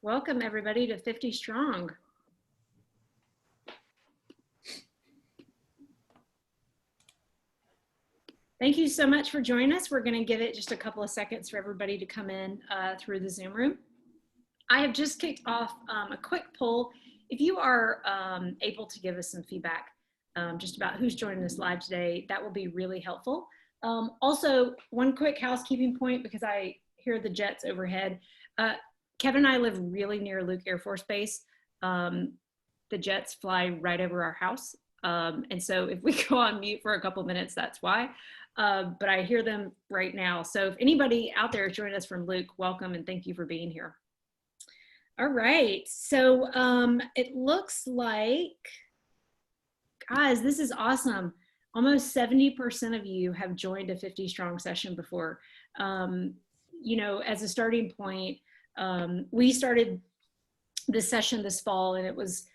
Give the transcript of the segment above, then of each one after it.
Welcome everybody to 50 Strong. Thank you so much for joining us. We're going to give it just a couple of seconds for everybody to come in through the Zoom room. I have just kicked off a quick poll. If you are able to give us some feedback just about who's joining us live today, that will be really helpful. Also, one quick housekeeping point, because I hear the jets overhead. Kevin and I live really near Luke Air Force Base. The jets fly right over our house. And so if we go on mute for a couple minutes, that's why. But I hear them right now. So if anybody out there is joining us from Luke, welcome and thank you for being here. All right, so it looks like, guys, this is awesome. Almost 70% of you have joined a 50 Strong session before. You know, as a starting point, we started this session this fall, and it was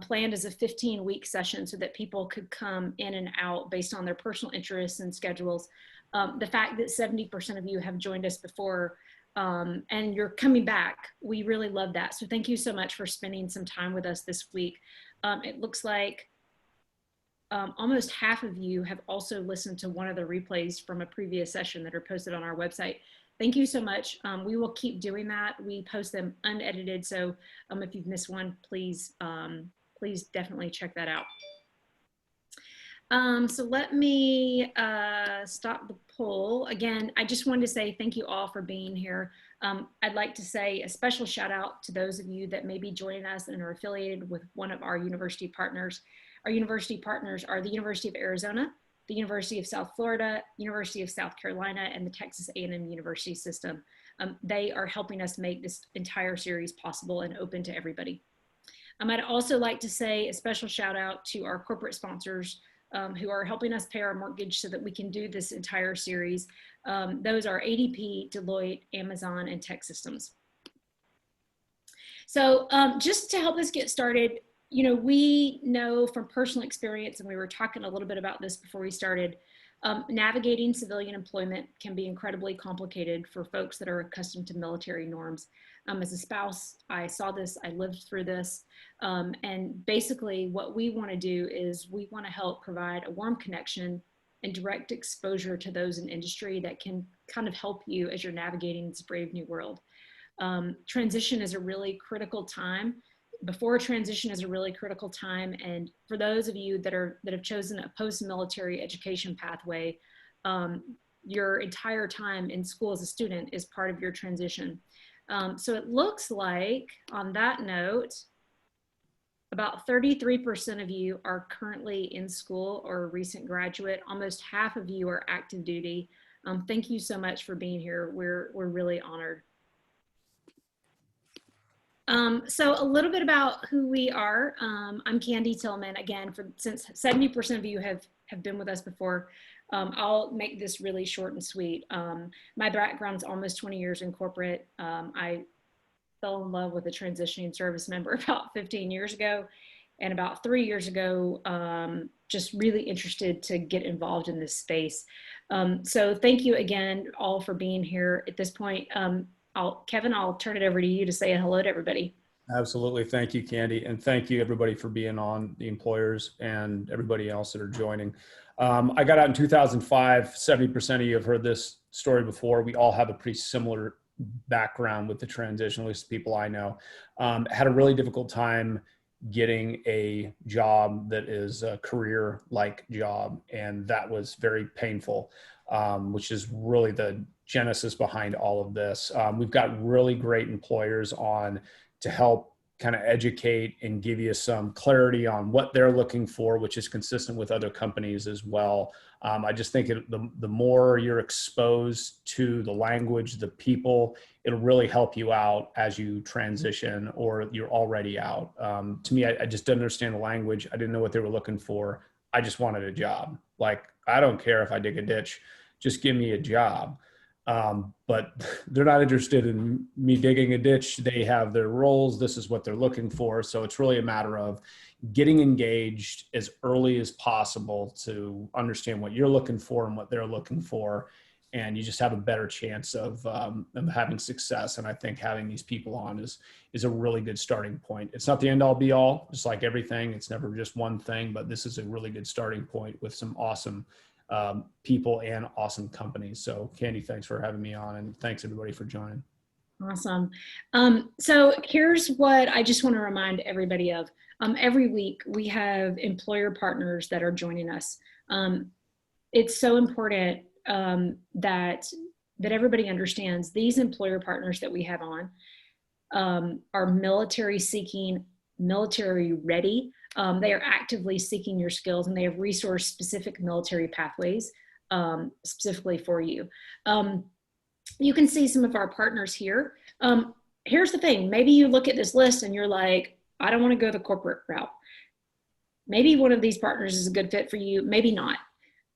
planned as a 15-week session so that people could come in and out based on their personal interests and schedules. The fact that 70% of you have joined us before and you're coming back, we really love that. So thank you so much for spending some time with us this week. It looks like almost half of you have also listened to one of the replays from a previous session that are posted on our website. Thank you so much. We will keep doing that. We post them unedited. So if you've missed one, please, please definitely check that out. So let me stop the poll. Again, I just wanted to say thank you all for being here. I'd like to say a special shout out to those of you that may be joining us and are affiliated with one of our university partners. Our university partners are the University of Arizona, the University of South Florida, University of South Carolina, and the Texas A&M University System. They are helping us make this entire series possible and open to everybody. I'd also like to say a special shout out to our corporate sponsors who are helping us pay our mortgage so that we can do this entire series. Those are ADP, Deloitte, Amazon, and Tech Systems. So just to help us get started, you know, we know from personal experience, and we were talking a little bit about this before we started, navigating civilian employment can be incredibly complicated for folks that are accustomed to military norms. As a spouse, I saw this, I lived through this, and basically what we want to do is we want to help provide a warm connection and direct exposure to those in industry that can kind of help you as you're navigating this brave new world. Transition is a really critical time. Before transition is a really critical time, and for those of you that have chosen a post-military education pathway, your entire time in school as a student is part of your transition. So it looks like, on that note, about 33% of you are currently in school or a recent graduate. Almost half of you are active duty. Thank you so much for being here. We're really honored. So a little bit about who we are. I'm Candy Tillman. Again, since 70% of you have been with us before, I'll make this really short and sweet. My background's almost 20 years in corporate. I fell in love with a transitioning service member about 15 years ago. And about 3 years ago, just really interested to get involved in this space. So thank you again all for being here. At this point, Kevin, I'll turn it over to you to say hello to everybody. Absolutely. Thank you, Candy. And thank you everybody for being on, the employers and everybody else that are joining. I got out in 2005. 70% of you have heard this story before. We all have a pretty similar background with the transition, at least the people I know. Had a really difficult time getting a job that is a career-like job. And that was very painful, which is really the genesis behind all of this. We've got really great employers on to help kind of educate and give you some clarity on what they're looking for, which is consistent with other companies as well. I just think the more you're exposed to the language, the people, it'll really help you out as you transition or you're already out. To me, I just didn't understand the language. I didn't know what they were looking for. I just wanted a job. Like, I don't care if I dig a ditch, just give me a job. But they're not interested in me digging a ditch. They have their roles. This is what they're looking for. So it's really a matter of getting engaged as early as possible to understand what you're looking for and what they're looking for. And you just have a better chance of having success. And I think having these people on is a really good starting point. It's not the end all be all, just like everything. It's never just one thing, but this is a really good starting point with some awesome people and awesome companies. So Candy, thanks for having me on, and thanks everybody for joining. Awesome. So here's what I just want to remind everybody of. Every week we have employer partners that are joining us. It's so important that everybody understands these employer partners that we have on are military seeking, military ready. They are actively seeking your skills, and they have resource specific military pathways specifically for you. You can see some of our partners here. Here's the thing. Maybe you look at this list and you're like, I don't want to go the corporate route. Maybe one of these partners is a good fit for you, maybe not.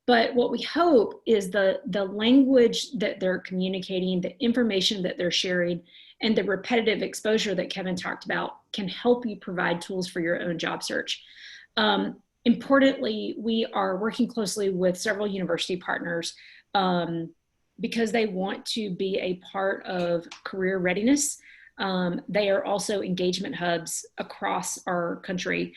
But what we hope is the language that they're communicating, the information that they're sharing, and the repetitive exposure that Kevin talked about can help you provide tools for your own job search. Importantly, we are working closely with several university partners because they want to be a part of career readiness. They are also engagement hubs across our country.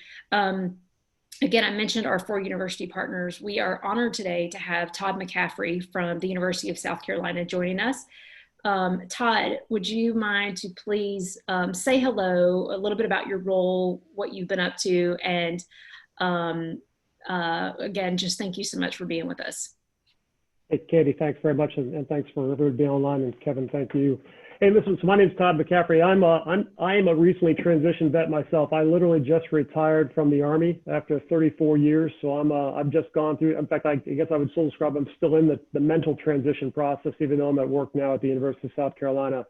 Again, I mentioned our 4 university partners. We are honored today to have Todd Mccaffrey from the University of South Carolina joining us. Todd, would you mind to please say hello, a little bit about your role, what you've been up to, and again, just thank you so much for being with us. Hey, Katie, thanks very much, and thanks for everybody being online, and Kevin, thank you. Hey, listen, so my name's Todd Mccaffrey. I am a recently transitioned vet myself. I literally just retired from the Army after 34 years, so I've just gone through. In fact, I guess I would still describe I'm still in the mental transition process, even though I'm at work now at the University of South Carolina,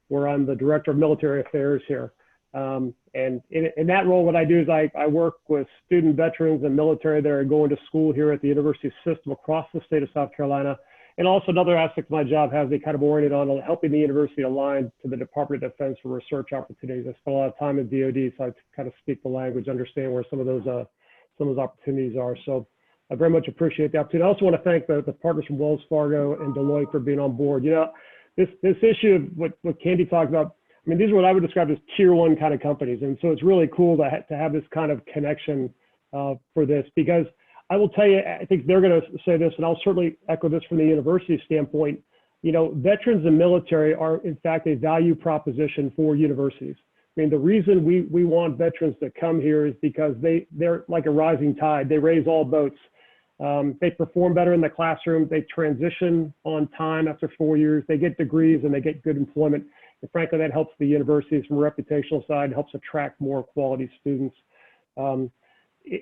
where I'm the Director of Military Affairs here. And in that role, what I do is I work with student veterans and military that are going to school here at the university system across the state of South Carolina. And also another aspect of my job has me kind of oriented on helping the university align to the Department of Defense for research opportunities. I spent a lot of time in DoD, so I kind of speak the language, understand where some of those opportunities are. So I very much appreciate the opportunity. I also want to thank the partners from Wells Fargo and Deloitte for being on board. You know, this issue of what Candy talked about, I mean, these are what I would describe as tier 1 kind of companies. And so it's really cool to have this kind of connection for this, because I will tell you, I think they're going to say this, and I'll certainly echo this from the university standpoint. You know, veterans and military are, in fact, a value proposition for universities. I mean, the reason we want veterans to come here is because they're like a rising tide. They raise all boats. They perform better in the classroom. They transition on time after 4 years. They get degrees and they get good employment. And frankly, that helps the universities from a reputational side, helps attract more quality students.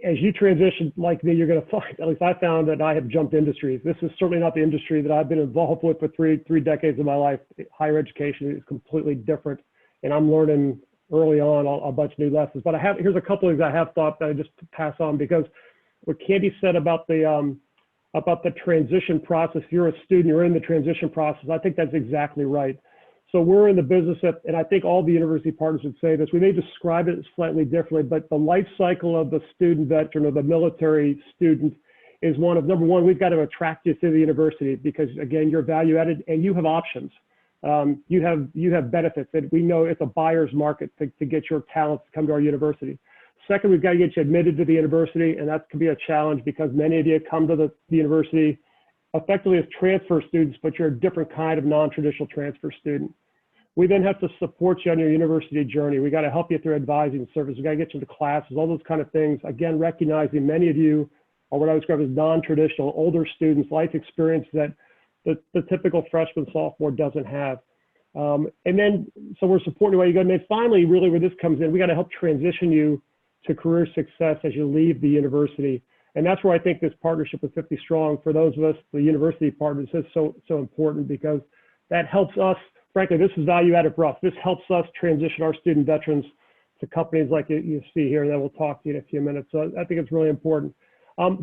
As you transition like me, you're going to find, at least I found, that I have jumped industries. This is certainly not the industry that I've been involved with for three decades of my life. Higher education is completely different, and I'm learning early on a bunch of new lessons. But here's a couple of things I have thought that I just pass on, because what Candy said about the transition process. If you're a student, you're in the transition process. I think that's exactly right. So we're in the business and I think all the university partners would say this, we may describe it slightly differently, but the life cycle of the student veteran or the military student is one of, number one, we've got to attract you to the university because, again, you're value added and you have options. You have benefits that we know it's a buyer's market to get your talents to come to our university. Second, we've got to get you admitted to the university, and that can be a challenge because many of you come to the university effectively as transfer students, but you're a different kind of non-traditional transfer student. We then have to support you on your university journey. We got to help you through advising service. We got to get you to classes, all those kind of things. Again, recognizing many of you are what I would describe as non-traditional, older students, life experience that the typical freshman, sophomore doesn't have. And then, so we're supporting where you go. And then finally, really where this comes in, we got to help transition you to career success as you leave the university. And that's where I think this partnership with 50 Strong, for those of us, the university partners, is so important, because that helps us. Frankly, this is value added for us. This helps us transition our student veterans to companies like you see here that we'll talk to you in a few minutes. So I think it's really important.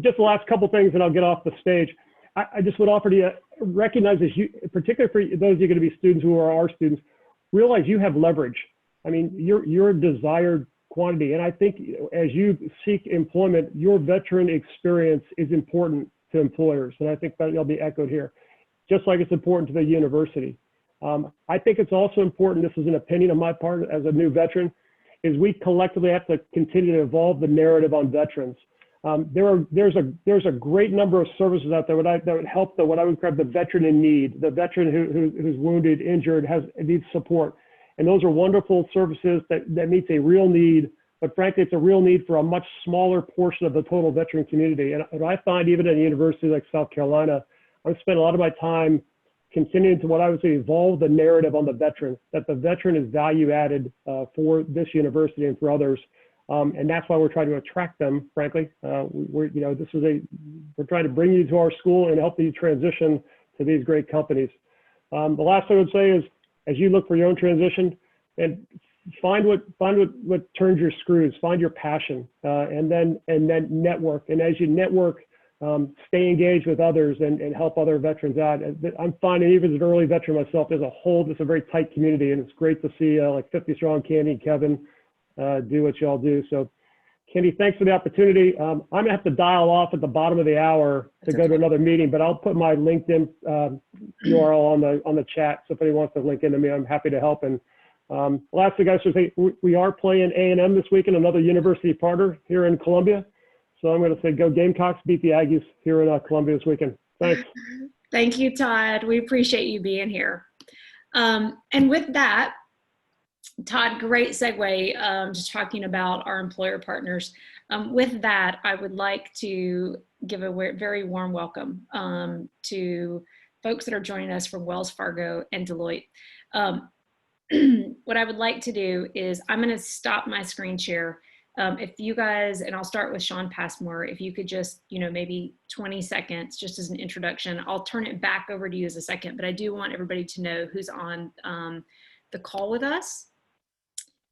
Just the last couple things and I'll get off the stage. I just would offer to you, recognize this, particularly for those of you going to be students who are our students, realize you have leverage. I mean, you're a desired quantity. And I think as you seek employment, your veteran experience is important to employers. And I think that'll be echoed here, just like it's important to the university. I think it's also important, this is an opinion on my part as a new veteran, is we collectively have to continue to evolve the narrative on veterans. There's a great number of services out there that would help what I would describe the veteran in need, the veteran who's wounded, injured, needs support. And those are wonderful services that meets a real need, but frankly, it's a real need for a much smaller portion of the total veteran community. And I find even at a university like South Carolina, I've spent a lot of my time continuing to what I would say evolve the narrative on the veteran, that the veteran is value added for this university and for others. And that's why we're trying to attract them, frankly. We're trying to bring you to our school and help you transition to these great companies. The last thing I would say is, as you look for your own transition, and find what turns your screws, find your passion, and then network. And as you network, stay engaged with others and help other veterans out. I'm finding, even as an early veteran myself, there's a very tight community, and it's great to see like 50 Strong, Candy, and Kevin do what y'all do. So Candy, thanks for the opportunity. I'm gonna have to dial off at the bottom of the hour to go to another meeting, but I'll put my LinkedIn URL on the chat. So if anyone wants to link into me, I'm happy to help. And lastly, guys, so we are playing A&M this weekend, another university partner here in Columbia. So I'm going to say go Gamecocks, beat the Aggies here in Columbia this weekend. Thanks. Thank you, Todd. We appreciate you being here. And with that, Todd, great segue, just talking about our employer partners. With that, I would like to give a very warm welcome to folks that are joining us from Wells Fargo and Deloitte. What I would like to do is I'm going to stop my screen share. If you guys, and I'll start with Sean Passmore, if you could just, maybe 20 seconds, just as an introduction. I'll turn it back over to you as a second, but I do want everybody to know who's on the call with us,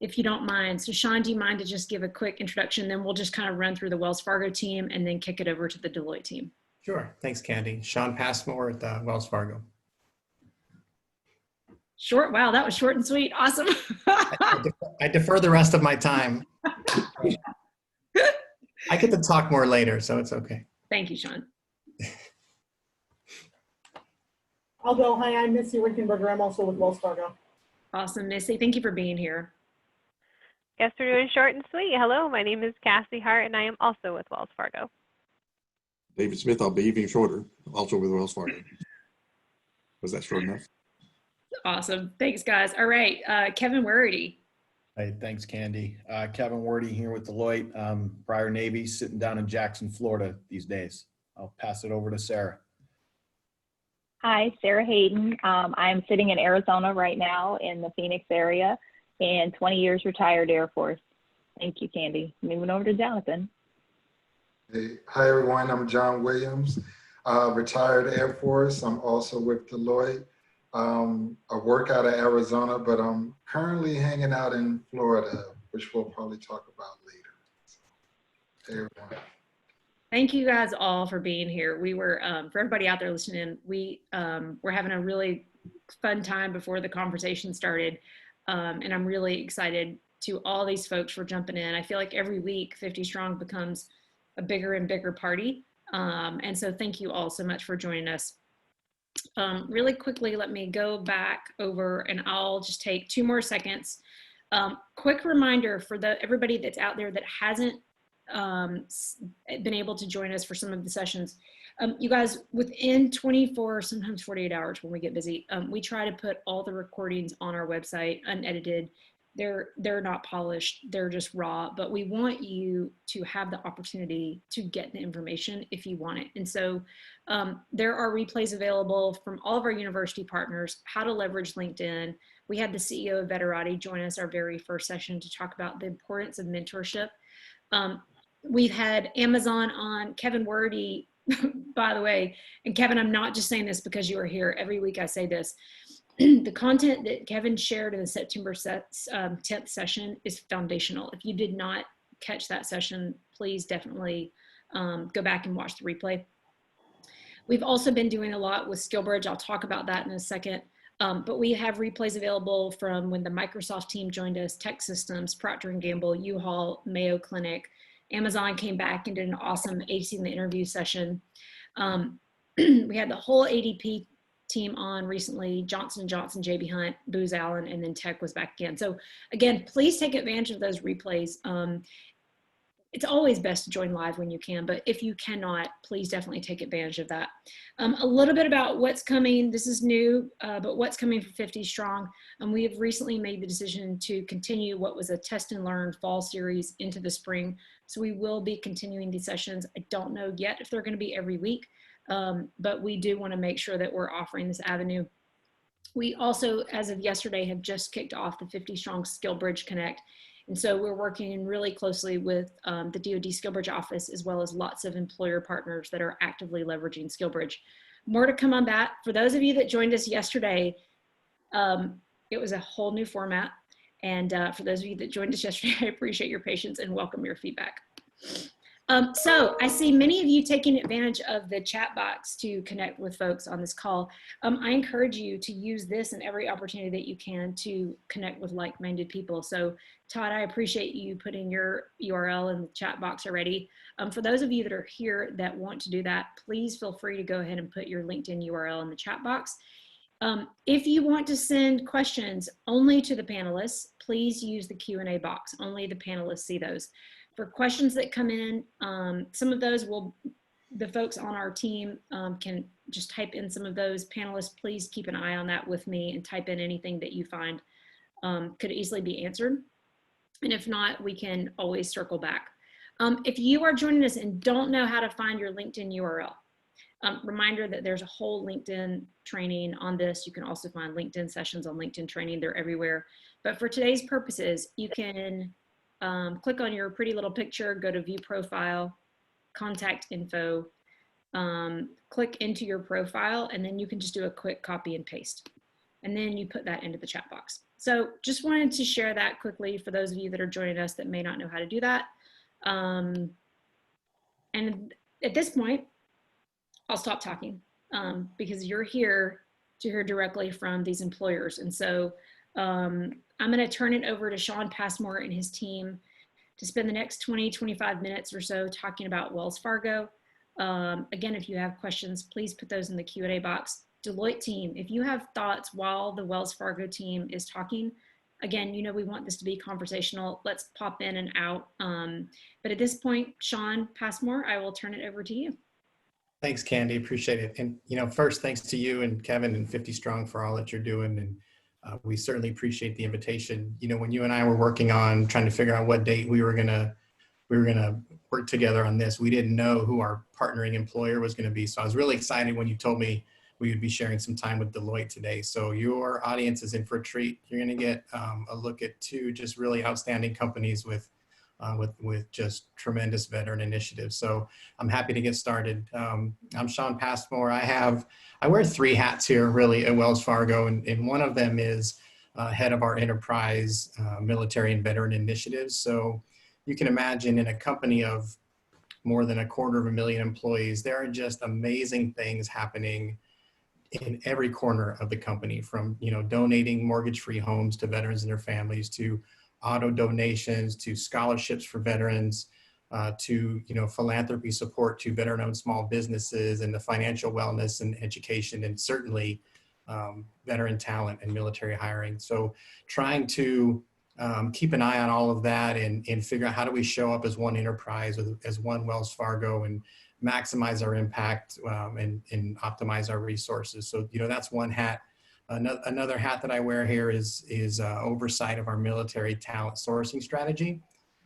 if you don't mind. So Sean, do you mind to just give a quick introduction? Then we'll just kind of run through the Wells Fargo team and then kick it over to the Deloitte team. Sure. Thanks, Candy. Sean Passmore at Wells Fargo. Short. Wow, that was short and sweet. Awesome. I defer the rest of my time. I get to talk more later, so it's okay. Thank you, Sean. I'll go. Hi, I'm Missy Wickenberger. I'm also with Wells Fargo. Awesome, Missy. Thank you for being here. Guess we're doing short and sweet. Hello, my name is Cassie Hart, and I am also with Wells Fargo. David Smith, I'll be even shorter, also with Wells Fargo. Was that short enough? Awesome. Thanks, guys. All right. Kevin Werdy. Hey, thanks, Candy. Kevin Werdy here with Deloitte, prior Navy, sitting down in Jackson, Florida these days. I'll pass it over to Sarah. Hi, Sarah Hayden. I'm sitting in Arizona right now in the Phoenix area, and 20 years retired Air Force. Thank you, Candy. Moving over to Jonathan. Hey, hi, everyone. I'm John Williams, retired Air Force. I'm also with Deloitte. I work out of Arizona, but I'm currently hanging out in Florida, which we'll probably talk about later. So, hey, everyone. Thank you guys all for being here. We were, for everybody out there listening, we were having a really fun time before the conversation started. And I'm really excited to all these folks for jumping in. I feel like every week 50 Strong becomes a bigger and bigger party. And so thank you all so much for joining us. Really quickly, let me go back over and I'll just take 2 more seconds. Quick reminder for everybody that's out there that hasn't been able to join us for some of the sessions. You guys, within 24, sometimes 48 hours when we get busy, we try to put all the recordings on our website unedited. They're not polished, they're just raw, but we want you to have the opportunity to get the information if you want it. And so there are replays available from all of our university partners, how to leverage LinkedIn. We had the CEO of Veterati join us our very first session to talk about the importance of mentorship. We've had Amazon on, Kevin Werdy, by the way, and Kevin, I'm not just saying this because you are here. Every week I say this. The content that Kevin shared in the September 10th session is foundational. If you did not catch that session, please definitely go back and watch the replay. We've also been doing a lot with SkillBridge. I'll talk about that in a second. But we have replays available from when the Microsoft team joined us, Tech Systems, Procter & Gamble, U-Haul, Mayo Clinic. Amazon came back and did an awesome Acing the Interview session. We had the whole ADP team on recently, Johnson & Johnson, JB Hunt, Booz Allen, and then Tech was back again. So again, please take advantage of those replays. It's always best to join live when you can, but if you cannot, please definitely take advantage of that. A little bit about what's coming. This is new, but what's coming for 50 Strong. We have recently made the decision to continue what was a test and learn fall series into the spring. So we will be continuing these sessions. I don't know yet if they're going to be every week, but we do want to make sure that we're offering this avenue. We also, as of yesterday, have just kicked off the 50 Strong SkillBridge Connect. And so we're working really closely with the DoD SkillBridge office, as well as lots of employer partners that are actively leveraging SkillBridge. More to come on that. For those of you that joined us yesterday, it was a whole new format. And for those of you that joined us yesterday, I appreciate your patience and welcome your feedback. So I see many of you taking advantage of the chat box to connect with folks on this call. I encourage you to use this and every opportunity that you can to connect with like-minded people. So Todd, I appreciate you putting your URL in the chat box already. For those of you that are here that want to do that, please feel free to go ahead and put your LinkedIn URL in the chat box. If you want to send questions only to the panelists, please use the Q&A box. Only the panelists see those. For questions that come in, some of those the folks on our team can just type in some of those. Panelists, please keep an eye on that with me and type in anything that you find could easily be answered. And if not, we can always circle back. If you are joining us and don't know how to find your LinkedIn URL, reminder that there's a whole LinkedIn training on this. You can also find LinkedIn sessions on LinkedIn training. They're everywhere. But for today's purposes, you can click on your pretty little picture, go to view profile, contact info, click into your profile, and then you can just do a quick copy and paste. And then you put that into the chat box. So just wanted to share that quickly for those of you that are joining us that may not know how to do that. And at this point, I'll stop talking because you're here to hear directly from these employers. And so I'm going to turn it over to Sean Passmore and his team to spend the next 20, 25 minutes or so talking about Wells Fargo. Again, if you have questions, please put those in the Q&A box. Deloitte team, if you have thoughts while the Wells Fargo team is talking, again, you know, we want this to be conversational. Let's pop in and out. But at this point, Sean Passmore, I will turn it over to you. Thanks, Candy. Appreciate it. And, you know, first, thanks to you and Kevin and 50 Strong for all that you're doing. And we certainly appreciate the invitation. You know, when you and I were working on trying to figure out what date we were gonna work together on this, we didn't know who our partnering employer was going to be. So I was really excited when you told me we would be sharing some time with Deloitte today. So your audience is in for a treat. You're going to get a look at two just really outstanding companies with just tremendous veteran initiatives. So I'm happy to get started. I'm Sean Passmore. I wear three hats here really at Wells Fargo, and one of them is head of our enterprise military and veteran initiatives. So you can imagine in a company of more than 250,000 employees, there are just amazing things happening in every corner of the company, from, you know, donating mortgage-free homes to veterans and their families, to auto donations, to scholarships for veterans, to, you know, philanthropy support to veteran-owned small businesses, and the financial wellness and education, and certainly veteran talent and military hiring. So trying to keep an eye on all of that and figure out how do we show up as one enterprise, as one Wells Fargo, and maximize our impact and optimize our resources. So, you know, that's one hat. Another hat that I wear here is oversight of our military talent sourcing strategy,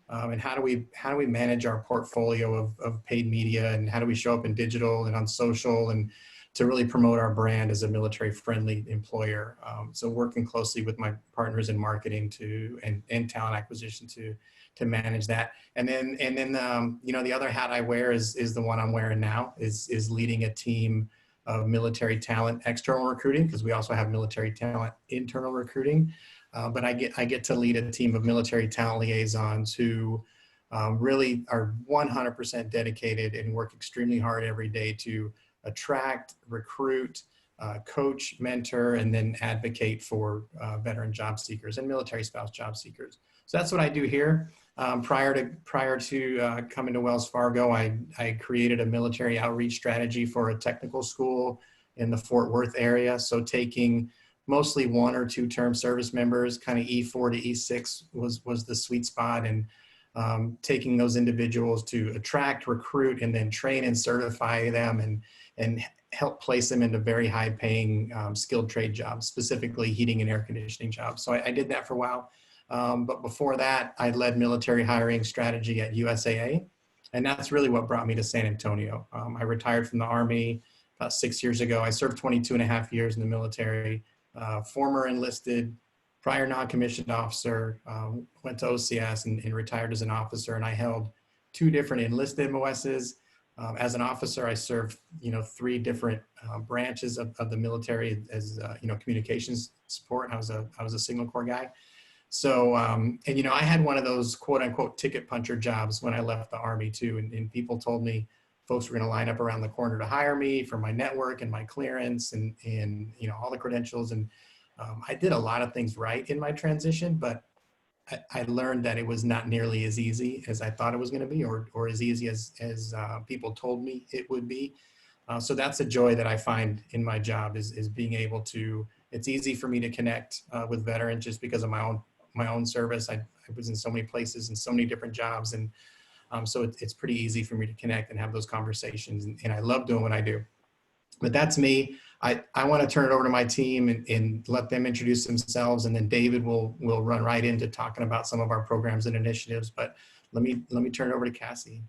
and how do we manage our portfolio of paid media, and how do we show up in digital and on social, and to really promote our brand as a military-friendly employer. So working closely with my partners in marketing and talent acquisition to manage that. And then you know, the other hat I wear is the one I'm wearing now, is leading a team of military talent external recruiting, because we also have military talent internal recruiting. But I get to lead a team of military talent liaisons who really are 100% dedicated and work extremely hard every day to attract, recruit, coach, mentor, and then advocate for veteran job seekers and military spouse job seekers. So that's what I do here. Prior to coming to Wells Fargo, I created a military outreach strategy for a technical school in the Fort Worth area. So taking mostly 1 or 2 term service members, kind of E4 to E6 was the sweet spot, and taking those individuals to attract, recruit, and then train and certify them and help place them into very high paying skilled trade jobs, specifically heating and air conditioning jobs. So I did that for a while. But before that, I led military hiring strategy at USAA. And that's really what brought me to San Antonio. I retired from the Army about 6 years ago. I served 22.5 years in the military, former enlisted, prior non-commissioned officer, went to OCS and retired as an officer. And I held 2 different enlisted MOSs. As an officer, I served, 3 different branches of the military as, communications support. I was a Signal Corps guy. So, I had one of those quote unquote ticket puncher jobs when I left the Army too. And people told me folks were going to line up around the corner to hire me for my network and my clearance and all the credentials. And I did a lot of things right in my transition, but I learned that it was not nearly as easy as I thought it was going to be, or as easy as people told me it would be. So that's a joy that I find in my job is being able to, it's easy for me to connect with veterans just because of my own service. I was in so many places and so many different jobs. And so it's pretty easy for me to connect and have those conversations. And I love doing what I do. But that's me. I want to turn it over to my team and let them introduce themselves. And then David will run right into talking about some of our programs and initiatives. But let me turn it over to Cassie.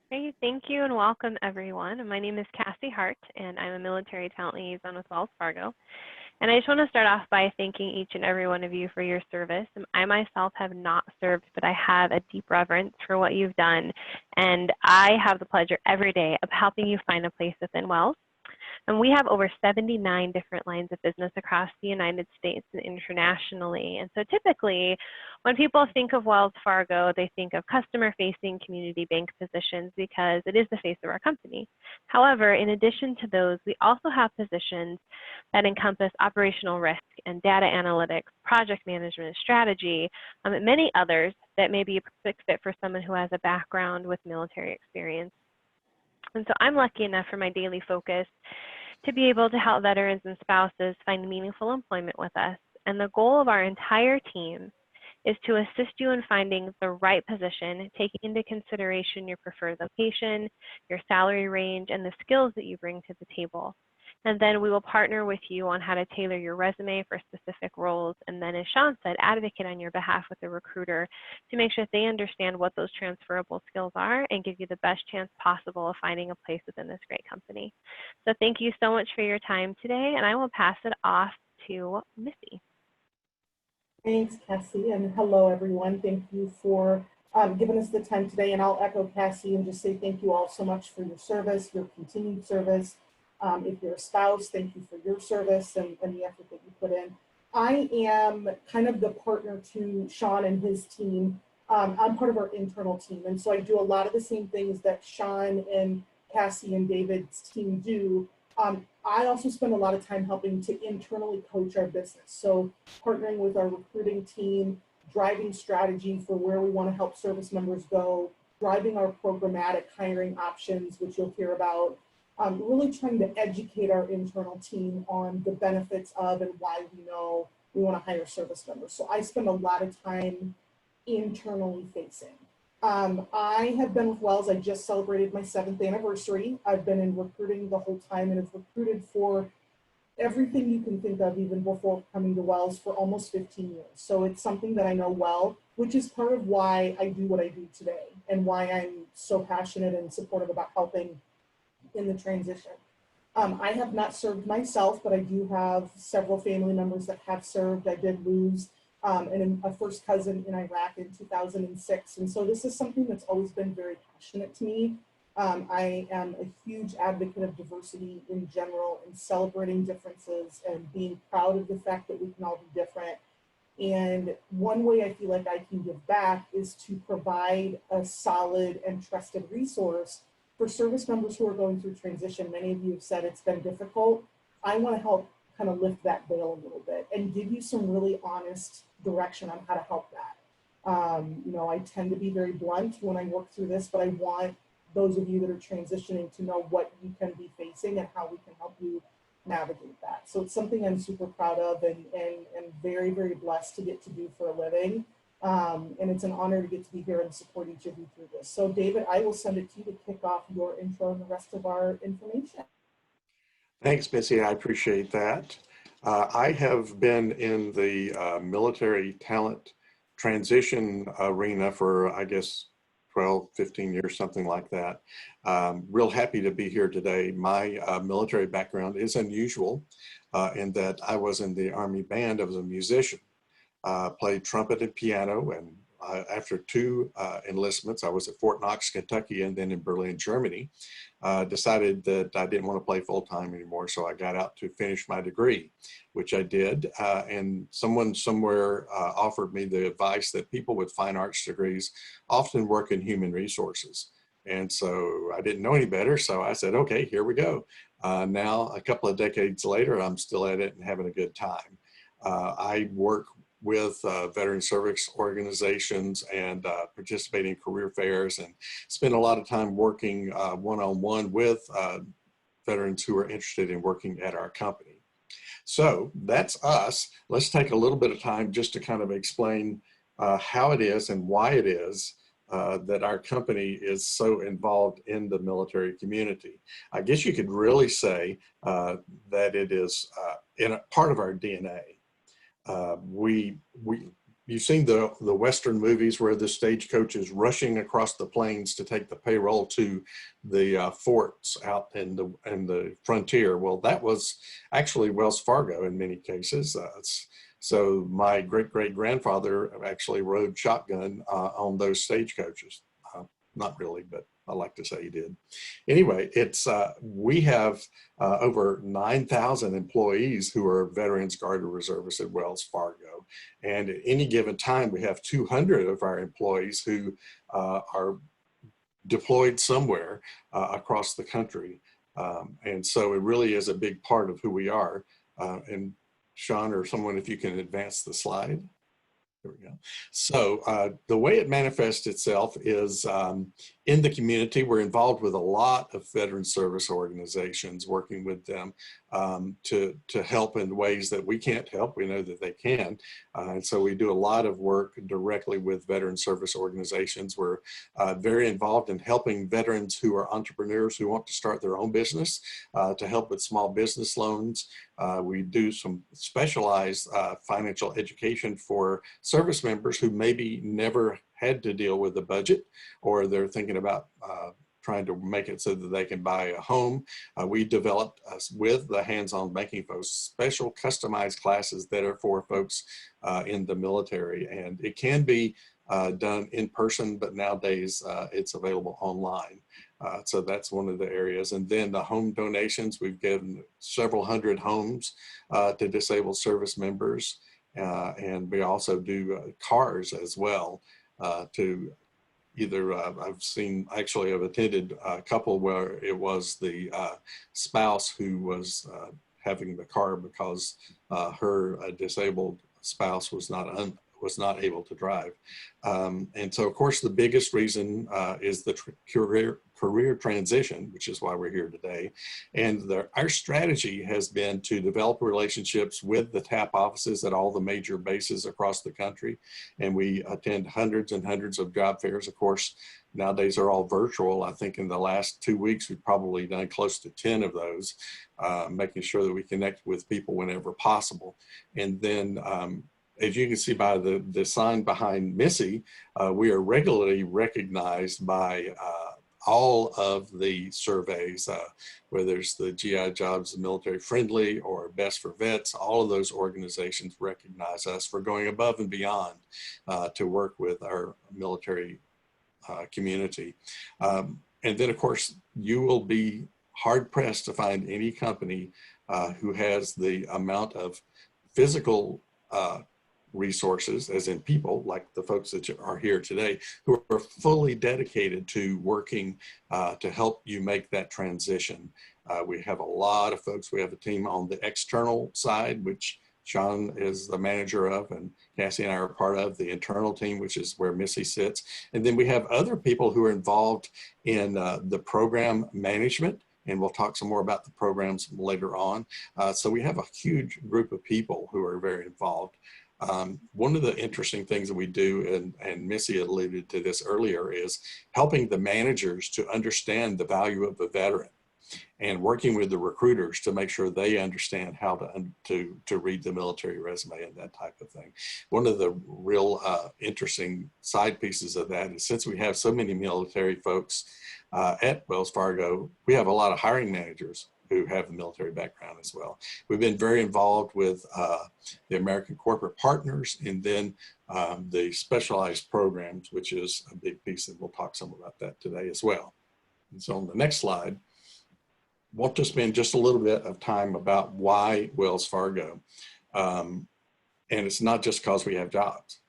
Hey, thank you and welcome everyone. My name is Cassie Hart and I'm a military talent liaison with Wells Fargo. And I just want to start off by thanking each and every one of you for your service. I myself have not served, but I have a deep reverence for what you've done. And I have the pleasure every day of helping you find a place within Wells. And we have over 79 different lines of business across the United States and internationally. And so typically, when people think of Wells Fargo, they think of customer-facing community bank positions because it is the face of our company. However, in addition to those, we also have positions that encompass operational risk and data analytics, project management, strategy, and many others that may be a perfect fit for someone who has a background with military experience. And so I'm lucky enough for my daily focus to be able to help veterans and spouses find meaningful employment with us. And the goal of our entire team is to assist you in finding the right position, taking into consideration your preferred location, your salary range, and the skills that you bring to the table. And then we will partner with you on how to tailor your resume for specific roles. And then, as Sean said, advocate on your behalf with the recruiter to make sure that they understand what those transferable skills are and give you the best chance possible of finding a place within this great company. So thank you so much for your time today, and I will pass it off to Missy. Thanks, Cassie, and hello, everyone. Thank you for giving us the time today, and I'll echo Cassie and just say thank you all so much for your service, your continued service. If you're a spouse, thank you for your service and the effort that you put in. I am kind of the partner to Sean and his team. I'm part of our internal team, and so I do a lot of the same things that Sean and Cassie and David's team do. I also spend a lot of time helping to internally coach our business. So partnering with our recruiting team, driving strategy for where we want to help service members go, driving our programmatic hiring options, which you'll hear about, really trying to educate our internal team on the benefits of and why we know we want to hire service members. So I spend a lot of time internally facing. I have been with Wells. I just celebrated my 7th anniversary. I've been in recruiting the whole time and have recruited for everything you can think of even before coming to Wells for almost 15 years. So it's something that I know well, which is part of why I do what I do today and why I'm so passionate and supportive about helping in the transition. I have not served myself, but I do have several family members that have served. I did lose a first cousin in Iraq in 2006. And so this is something that's always been very passionate to me. I am a huge advocate of diversity in general and celebrating differences and being proud of the fact that we can all be different. And one way I feel like I can give back is to provide a solid and trusted resource for service members who are going through transition, many of you have said it's been difficult. I want to help kind of lift that veil a little bit and give you some really honest direction on how to help that. You know, I tend to be very blunt when I work through this, but I want those of you that are transitioning to know what you can be facing and how we can help you navigate that. So it's something I'm super proud of and very, very blessed to get to do for a living. And it's an honor to get to be here and support each of you through this. So David, I will send it to you to kick off your intro and the rest of our information. Thanks, Missy. I appreciate that. I have been in the military talent transition arena for, I guess, 12, 15 years, something like that. Real happy to be here today. My military background is unusual in that I was in the Army band. I was a musician, played trumpet and piano, and after 2 enlistments, I was at Fort Knox, Kentucky, and then in Berlin, Germany. Decided that I didn't want to play full-time anymore, so I got out to finish my degree, which I did. And someone somewhere offered me the advice that people with fine arts degrees often work in human resources. And so I didn't know any better, so I said, okay, here we go. Now, a couple of decades later, I'm still at it and having a good time. I work with veteran service organizations and participate in career fairs and spend a lot of time working one-on-one with veterans who are interested in working at our company. So that's us. Let's take a little bit of time just to kind of explain how it is and why it is that our company is so involved in the military community. I guess you could really say that it is in a part of our DNA. You've seen the Western movies where the stagecoach is rushing across the plains to take the payroll to the forts out in the frontier. Well, that was actually Wells Fargo in many cases. So my great-great-grandfather actually rode shotgun on those stagecoaches. Not really, but I like to say he did. Anyway, we have over 9,000 employees who are Veterans Guard or Reservists at Wells Fargo. And at any given time, we have 200 of our employees who are deployed somewhere across the country. And so it really is a big part of who we are. And Sean or someone, if you can advance the slide. There we go. So the way it manifests itself is in the community. We're involved with a lot of veteran service organizations, working with them to help in ways that we can't help. We know that they can. And so we do a lot of work directly with veteran service organizations. We're very involved in helping veterans who are entrepreneurs who want to start their own business to help with small business loans. We do some specialized financial education for service members who maybe never had to deal with the budget, or they're thinking about trying to make it so that they can buy a home. We developed with the hands-on banking folks special customized classes that are for folks in the military, and it can be done in person, but nowadays it's available online. So that's one of the areas. And then the home donations, we've given several hundred homes to disabled service members. And we also do cars as well to either, I've attended a couple where it was the spouse who was having the car because her disabled spouse was not able to drive. And so of course the biggest reason is the career transition, which is why we're here today. And our strategy has been to develop relationships with the TAP offices at all the major bases across the country. And we attend hundreds and hundreds of job fairs. Of course, nowadays they're all virtual. I think in the last 2 weeks, we've probably done close to 10 of those, making sure that we connect with people whenever possible. And then as you can see by the sign behind Missy, we are regularly recognized by all of the surveys, whether it's the GI Jobs Military Friendly or Best for Vets. All of those organizations recognize us for going above and beyond to work with our military community. And then of course, you will be hard pressed to find any company who has the amount of physical resources, as in people like the folks that are here today, who are fully dedicated to working to help you make that transition. We have a lot of folks. We have a team on the external side, which Sean is the manager of, and Cassie and I are part of the internal team, which is where Missy sits. And then we have other people who are involved in the program management, and we'll talk some more about the programs later on. So we have a huge group of people who are very involved. One of the interesting things that we do, and Missy alluded to this earlier, is helping the managers to understand the value of a veteran, and working with the recruiters to make sure they understand how to read the military resume and that type of thing. One of the real interesting side pieces of that is, since we have so many military folks at Wells Fargo, we have a lot of hiring managers who have the military background as well. We've been very involved with the American Corporate Partners, and then the specialized programs, which is a big piece, and we'll talk some about that today as well. And so on the next slide, want to spend just a little bit of time about why Wells Fargo. And it's not just because we have jobs.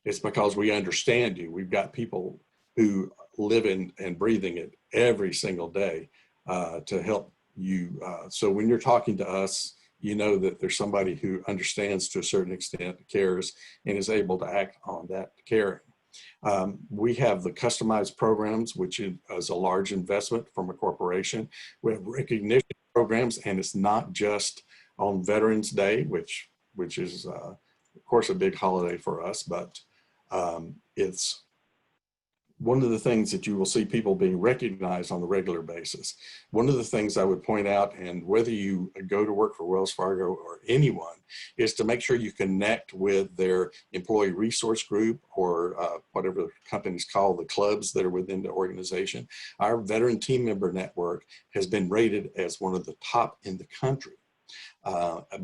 It's because we understand you. We've got people who live in and breathing it every single day to help you. So when you're talking to us, you know that there's somebody who understands to a certain extent, cares, and is able to act on that caring. We have the customized programs, which is a large investment from a corporation. We have recognition programs, and it's not just on Veterans Day, which is, of course, a big holiday for us, but it's one of the things that you will see people being recognized on a regular basis. One of the things I would point out, and whether you go to work for Wells Fargo or anyone, is to make sure you connect with their employee resource group, or whatever companies call the clubs that are within the organization. Our veteran team member network has been rated as one of the top in the country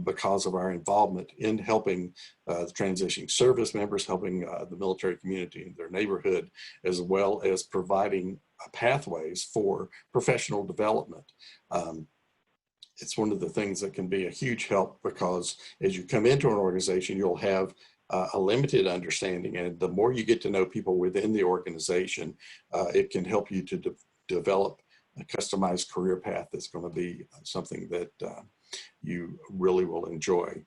because of our involvement in helping the transitioning service members, helping the military community in their neighborhood, as well as providing pathways for professional development. It's one of the things that can be a huge help, because as you come into an organization, you'll have a limited understanding, and the more you get to know people within the organization, it can help you to develop a customized career path that's going to be something that you really will enjoy.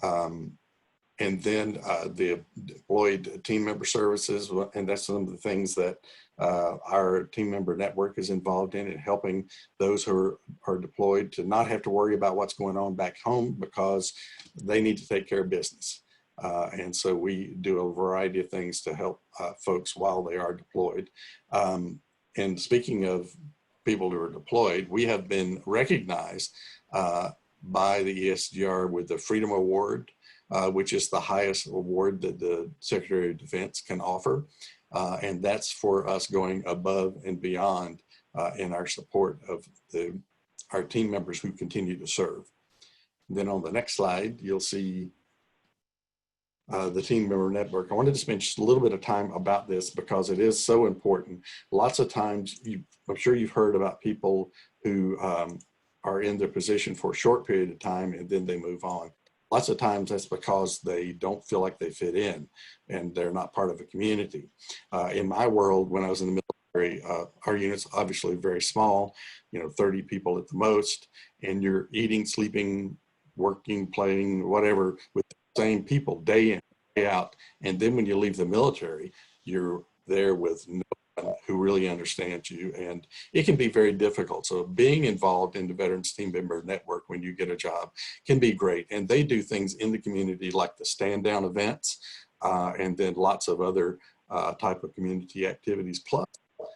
And then the deployed team member services, and that's some of the things that our team member network is involved in helping those who are deployed to not have to worry about what's going on back home, because they need to take care of business. And so we do a variety of things to help folks while they are deployed. And speaking of people who are deployed, we have been recognized by the ESGR with the Freedom Award, which is the highest award that the Secretary of Defense can offer. And that's for us going above and beyond in our support of our team members who continue to serve. And then on the next slide, you'll see the team member network. I wanted to spend just a little bit of time about this because it is so important. Lots of times, I'm sure you've heard about people who are in their position for a short period of time and then they move on. Lots of times that's because they don't feel like they fit in and they're not part of a community. In my world, when I was in the military, our unit's obviously very small, 30 people at the most, and you're eating, sleeping, working, playing, whatever, with the same people day in, day out. And then when you leave the military, you're there with no one who really understands you, and it can be very difficult. So being involved in the Veterans Team Member Network when you get a job can be great. And they do things in the community like the stand down events, and then lots of other type of community activities. Plus,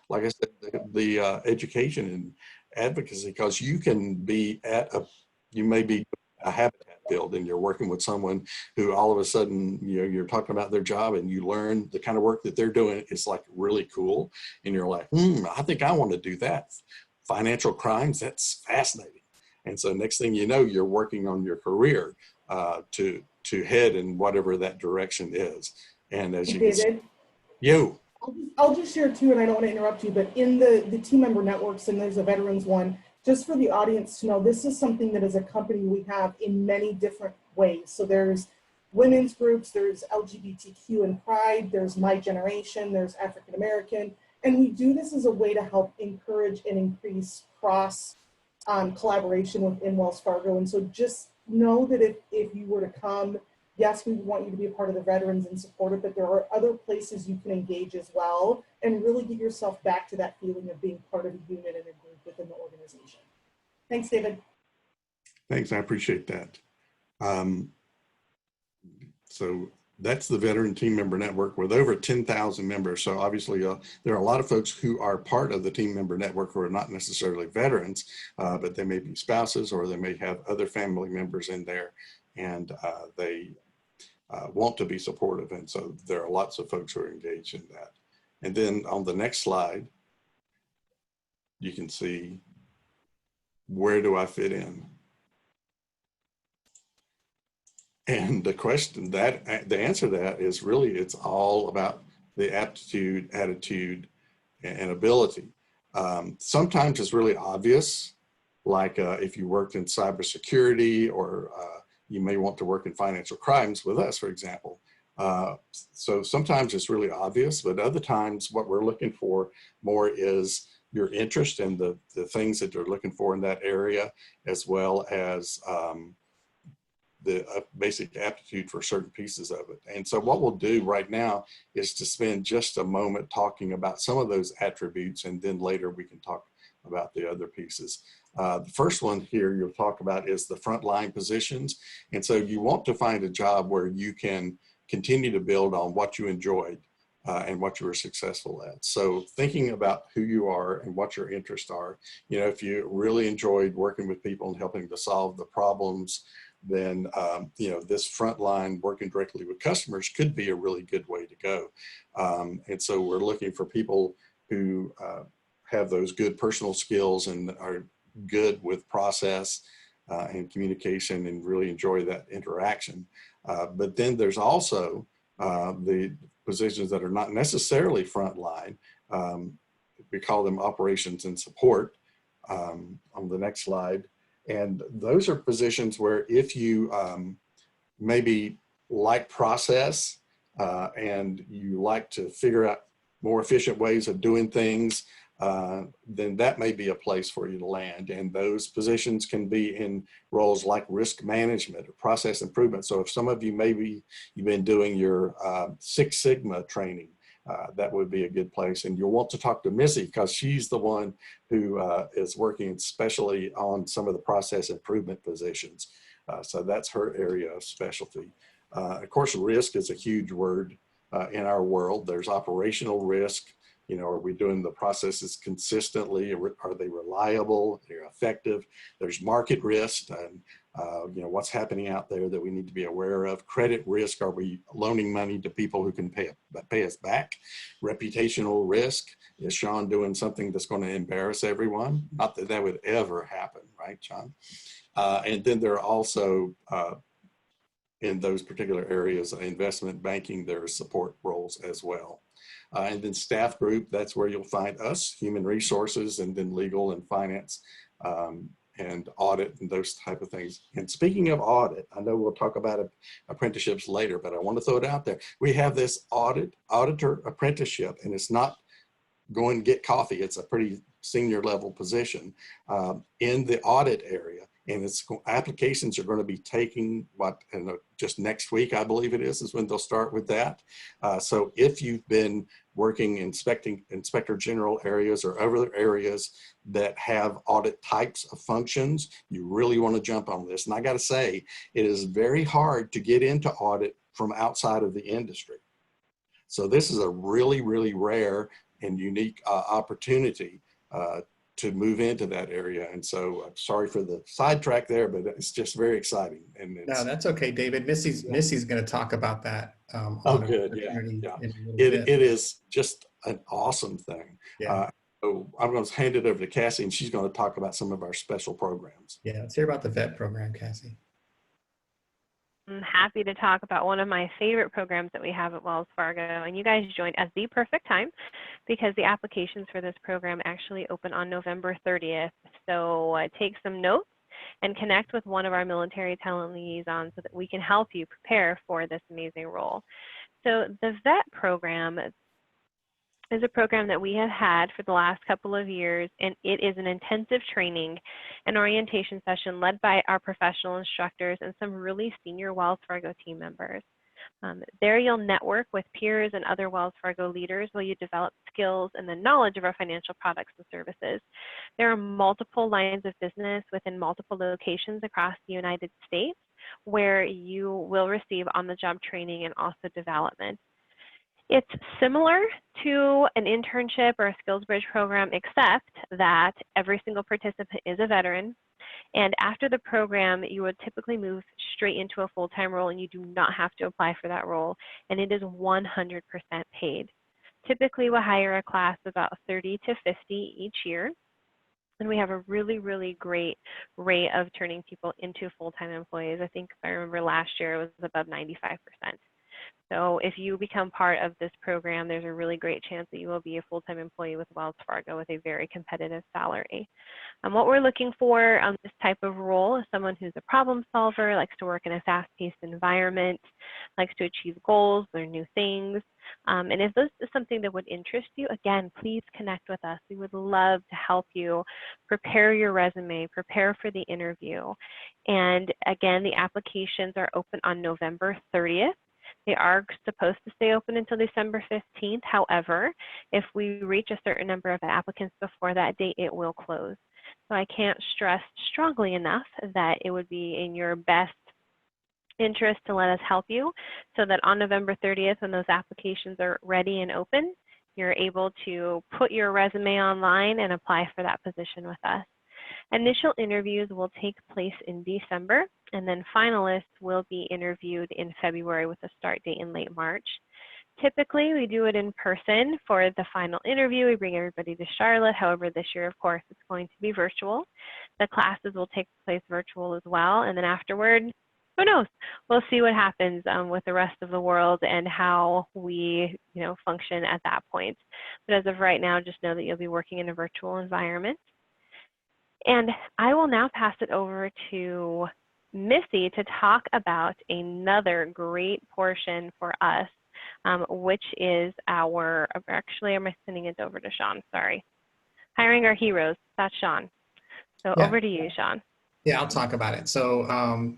like I said, the education and advocacy, because you can be you may be a habitat build and you're working with someone who all of a sudden, you're talking about their job and you learn the kind of work that they're doing is like really cool. And you're like, I think I want to do that. Financial crimes, that's fascinating. And so next thing you know, you're working on your career to head in whatever that direction is. And as you can see, I'll just share too, and I don't want to interrupt you, but in the team member networks, and there's a veterans one, just for the audience to know, this is something that as a company we have in many different ways. So there's women's groups, there's LGBTQ and Pride, there's My Generation, there's African American. And we do this as a way to help encourage and increase cross collaboration within Wells Fargo. And so just know that if you were to come, yes, we want you to be a part of the veterans and support it, but there are other places you can engage as well and really get yourself back to that feeling of being part of a unit and a group within the organization. Thanks, David. Thanks, I appreciate that. So that's the Veteran Team Member Network with over 10,000 members. So obviously there are a lot of folks who are part of the Team Member Network who are not necessarily veterans, but they may be spouses or they may have other family members in there, and they want to be supportive. And so there are lots of folks who are engaged in that. And then on the next slide, you can see, where do I fit in? And the question that the answer to that is really, it's all about the aptitude, attitude, and ability. Sometimes it's really obvious, like if you worked in cybersecurity, or you may want to work in financial crimes with us, for example. So sometimes it's really obvious, but other times what we're looking for more is your interest in the things that you're looking for in that area, as well as the basic aptitude for certain pieces of it. And so what we'll do right now is to spend just a moment talking about some of those attributes, and then later we can talk about the other pieces. The first one here you'll talk about is the frontline positions. And so you want to find a job where you can continue to build on what you enjoyed and what you were successful at. So thinking about who you are and what your interests are, you know, if you really enjoyed working with people and helping to solve the problems, then you know, this frontline working directly with customers could be a really good way to go. And so we're looking for people who have those good personal skills and are good with process and communication and really enjoy that interaction. But then there's also the positions that are not necessarily frontline. We call them operations and support on the next slide. And those are positions where if you maybe like process and you like to figure out more efficient ways of doing things, then that may be a place for you to land. And those positions can be in roles like risk management or process improvement. So if some of you, maybe you've been doing your Six Sigma training, that would be a good place. And you'll want to talk to Missy, because she's the one who is working especially on some of the process improvement positions. So that's her area of specialty. Of course, risk is a huge word in our world. There's operational risk. You know, are we doing the processes consistently? Are they reliable? They're effective? There's market risk, and you know, what's happening out there that we need to be aware of. Credit risk, are we loaning money to people who can pay us back? Reputational risk, is Sean doing something that's going to embarrass everyone? Not that that would ever happen, right, Sean? And then there are also, in those particular areas, investment banking, there are support roles as well. And then staff group, that's where you'll find us, human resources, and then legal and finance, and audit and those type of things. And speaking of audit, I know we'll talk about apprenticeships later, but I want to throw it out there. We have this auditor apprenticeship, and it's not go and get coffee. It's a pretty senior level position in the audit area. And its applications are going to be taking just next week, I believe it is when they'll start with that. So if you've been working inspecting inspector general areas or other areas that have audit types of functions, you really want to jump on this. And I got to say, it is very hard to get into audit from outside of the industry. So this is a really, really rare and unique opportunity to move into that area. And so I'm sorry for the sidetrack there, but it's just very exciting. And no, that's okay, David. Missy's going to talk about that. Oh, good. Yeah. It is just an awesome thing. Yeah. So I'm going to hand it over to Cassie, and she's going to talk about some of our special programs. Yeah, let's hear about the VET program, Cassie. I'm happy to talk about one of my favorite programs that we have at Wells Fargo, and you guys joined at the perfect time because the applications for this program actually open on November 30th. So take some notes and connect with one of our military talent liaisons so that we can help you prepare for this amazing role. So the VET program is a program that we have had for the last couple of years, and it is an intensive training and orientation session led by our professional instructors and some really senior Wells Fargo team members. There you'll network with peers and other Wells Fargo leaders while you develop skills and the knowledge of our financial products and services. There are multiple lines of business within multiple locations across the United States where you will receive on-the-job training and also development. It's similar to an internship or a skills bridge program, except that every single participant is a veteran. And after the program, you would typically move straight into a full-time role, and you do not have to apply for that role. And it is 100% paid. Typically, we hire a class of about 30 to 50 each year. And we have a really, really great rate of turning people into full-time employees. I think if I remember last year, it was above 95%. So if you become part of this program, there's a really great chance that you will be a full-time employee with Wells Fargo with a very competitive salary. What we're looking for on this type of role is someone who's a problem solver, likes to work in a fast-paced environment, likes to achieve goals, learn new things. And if this is something that would interest you, again, please connect with us. We would love to help you prepare your resume, prepare for the interview. And again, the applications are open on November 30th. They are supposed to stay open until December 15th. However, if we reach a certain number of applicants before that date, it will close. So I can't stress strongly enough that it would be in your best interest to let us help you so that on November 30th, when those applications are ready and open, you're able to put your resume online and apply for that position with us. Initial interviews will take place in December, and then finalists will be interviewed in February with a start date in late March. Typically, we do it in person for the final interview. We bring everybody to Charlotte. However, this year, of course, it's going to be virtual. The classes will take place virtual as well, and then afterward, who knows? We'll see what happens with the rest of the world and how we, function at that point. But as of right now, just know that you'll be working in a virtual environment. And I will now pass it over to Missy to talk about another great portion for us, which is actually, am I sending it over to Sean? Sorry. Hiring our heroes. That's Sean. So Yeah. Over to you, Sean. Yeah, I'll talk about it. So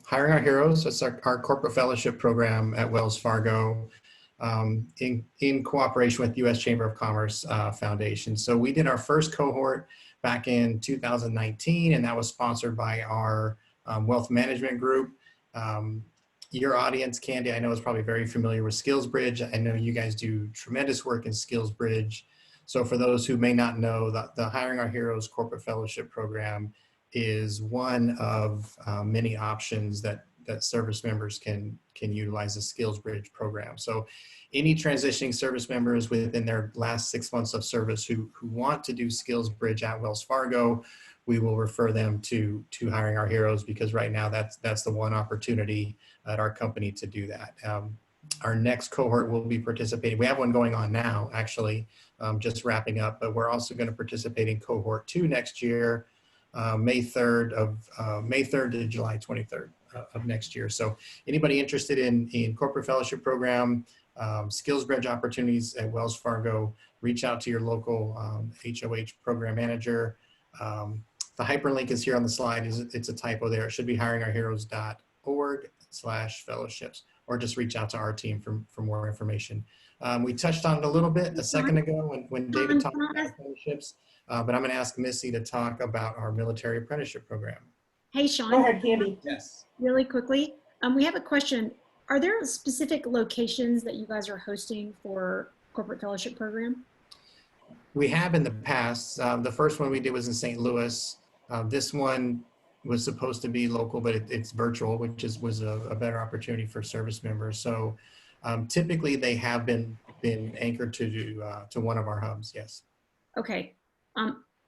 Hiring Our Heroes, it's our corporate fellowship program at Wells Fargo in cooperation with U.S. Chamber of Commerce Foundation. So we did our first cohort back in 2019, and that was sponsored by our wealth management group. Your audience, Candy, I know is probably very familiar with SkillsBridge. I know you guys do tremendous work in SkillsBridge. So for those who may not know, the Hiring Our Heroes Corporate Fellowship Program is one of many options that service members can utilize the SkillsBridge program. So any transitioning service members within their last 6 months of service who want to do SkillsBridge at Wells Fargo, we will refer them to Hiring Our Heroes, because right now that's the one opportunity at our company to do that. Our next cohort will be participating. We have one going on now, actually, just wrapping up, but we're also going to participate in cohort 2 next year, May 3rd to July 23rd of next year. So anybody interested in corporate fellowship program, SkillsBridge opportunities at Wells Fargo, reach out to your local HOH program manager. The hyperlink is here on the slide. It's a typo there. It should be hiringourheroes.org/fellowships, or just reach out to our team for more information. We touched on it a little bit a second ago when David talked about apprenticeships, but I'm going to ask Missy to talk about our military apprenticeship program. Hey, Sean. Go ahead, Candy. Yes. Really quickly, we have a question. Are there specific locations that you guys are hosting for corporate fellowship program? We have in the past. The first one we did was in St. Louis. This one was supposed to be local, but it's virtual, which was a better opportunity for service members. So typically they have been anchored to one of our hubs. Yes. Okay.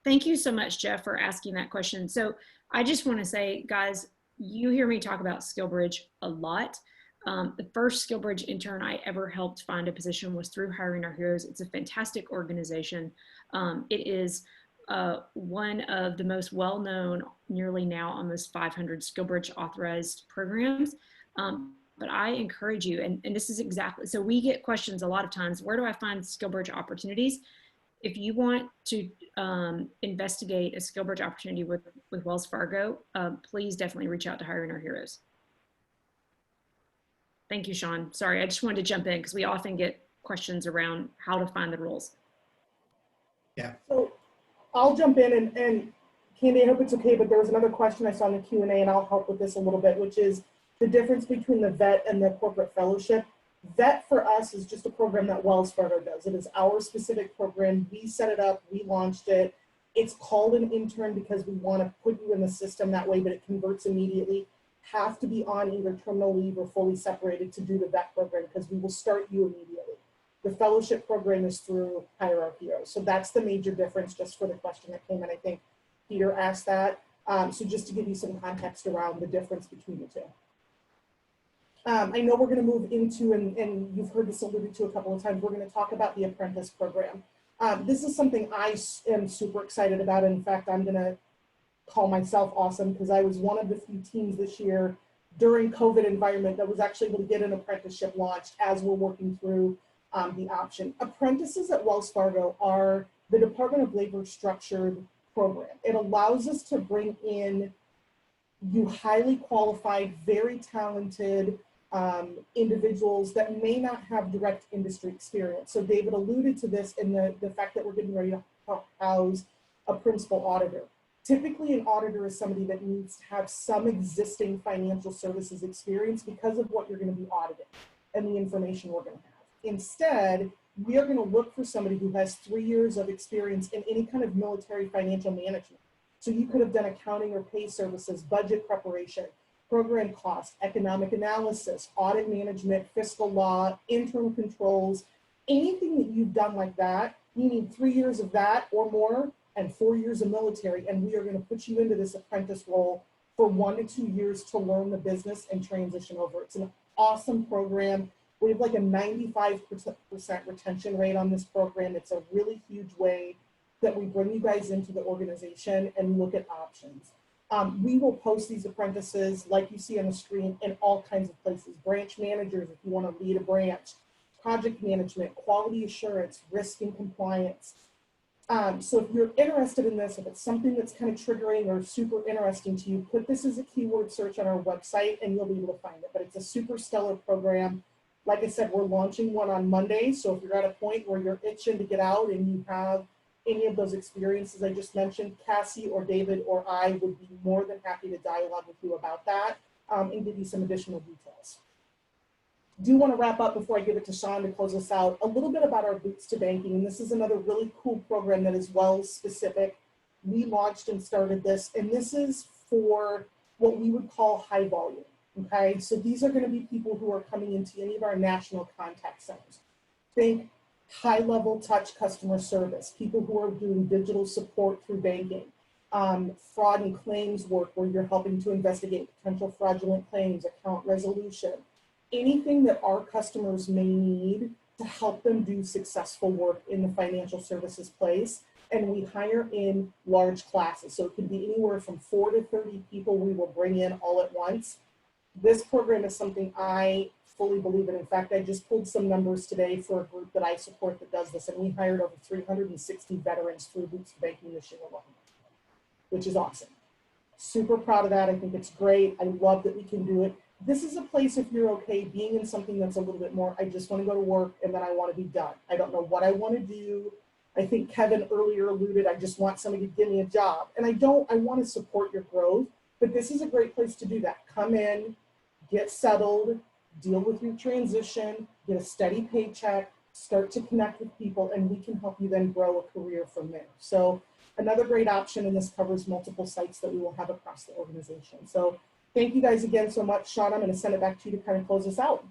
Thank you so much, Jeff, for asking that question. So I just want to say, guys, you hear me talk about SkillsBridge a lot. The first SkillsBridge intern I ever helped find a position was through Hiring Our Heroes. It's a fantastic organization. It is one of the most well-known, nearly now almost 500 SkillBridge authorized programs. But I encourage you, and this is exactly, so we get questions a lot of times, where do I find SkillBridge opportunities? If you want to investigate a SkillBridge opportunity with Wells Fargo, please definitely reach out to Hiring Our Heroes. Thank you, Sean. Sorry, I just wanted to jump in because we often get questions around how to find the roles. Yeah. So I'll jump in and Candy, I hope it's okay, but there was another question I saw in the Q&A and I'll help with this a little bit, which is the difference between the VET and the corporate fellowship. VET for us is just a program that Wells Fargo does. It is our specific program. We set it up, we launched it. It's called an intern because we want to put you in the system that way, but it converts immediately. Have to be on either terminal leave or fully separated to do the VET program because we will start you immediately. The fellowship program is through Hire Our Heroes. So that's the major difference, just for the question that came in. I think Peter asked that. So just to give you some context around the difference between the two. I know we're going to move into, and you've heard this alluded to a couple of times, we're going to talk about the Apprentice Program. This is something I am super excited about. In fact, I'm going to call myself awesome because I was one of the few teams this year during COVID environment that was actually able to get an apprenticeship launched as we're working through the option. Apprentices at Wells Fargo are the Department of Labor structured program. It allows us to bring in you highly qualified, very talented individuals that may not have direct industry experience. So David alluded to this in the fact that we're getting ready to house a principal auditor. Typically an auditor is somebody that needs to have some existing financial services experience because of what you're going to be auditing and the information we're going to have. Instead, we are going to look for somebody who has 3 years of experience in any kind of military financial management. So you could have done accounting or pay services, budget preparation, program cost, economic analysis, audit management, fiscal law, internal controls, anything that you've done like that. You need 3 years of that or more and 4 years of military. And we are going to put you into this apprentice role for 1 to 2 years to learn the business and transition over. It's an awesome program. We have like a 95% retention rate on this program. It's a really huge way that we bring you guys into the organization and look at options. We will post these apprentices like you see on the screen in all kinds of places. Branch managers, if you want to lead a branch, project management, quality assurance, risk and compliance. So if you're interested in this, if it's something that's kind of triggering or super interesting to you, put this as a keyword search on our website and you'll be able to find it. But it's a super stellar program. Like I said, we're launching one on Monday. So if you're at a point where you're itching to get out and you have any of those experiences I just mentioned, Cassie or David or I would be more than happy to dialogue with you about that and give you some additional details. Do want to wrap up before I give it to Sean to close us out, a little bit about our Boots to Banking. And this is another really cool program that is Wells specific. We launched and started this, and this is for what we would call high volume. Okay, so these are going to be people who are coming into any of our national contact centers. Think high-level touch customer service, people who are doing digital support through banking, fraud and claims work where you're helping to investigate potential fraudulent claims, account resolution, anything that our customers may need to help them do successful work in the financial services place. And we hire in large classes. So it can be anywhere from 4 to 30 people we will bring in all at once. This program is something I fully believe in. In fact, I just pulled some numbers today for a group that I support that does this, and we hired over 360 veterans through Boots to Banking this year alone, which is awesome. Super proud of that. I think it's great. I love that we can do it. This is a place, if you're okay being in something that's a little bit more, I just want to go to work and then I want to be done. I don't know what I want to do. I think Kevin earlier alluded, I just want somebody to give me a job. And I want to support your growth, but this is a great place to do that. Come in, get settled, deal with your transition, get a steady paycheck, start to connect with people, and we can help you then grow a career from there. So another great option, and this covers multiple sites that we will have across the organization. So thank you guys again so much. Sean, I'm going to send it back to you to kind of close us out.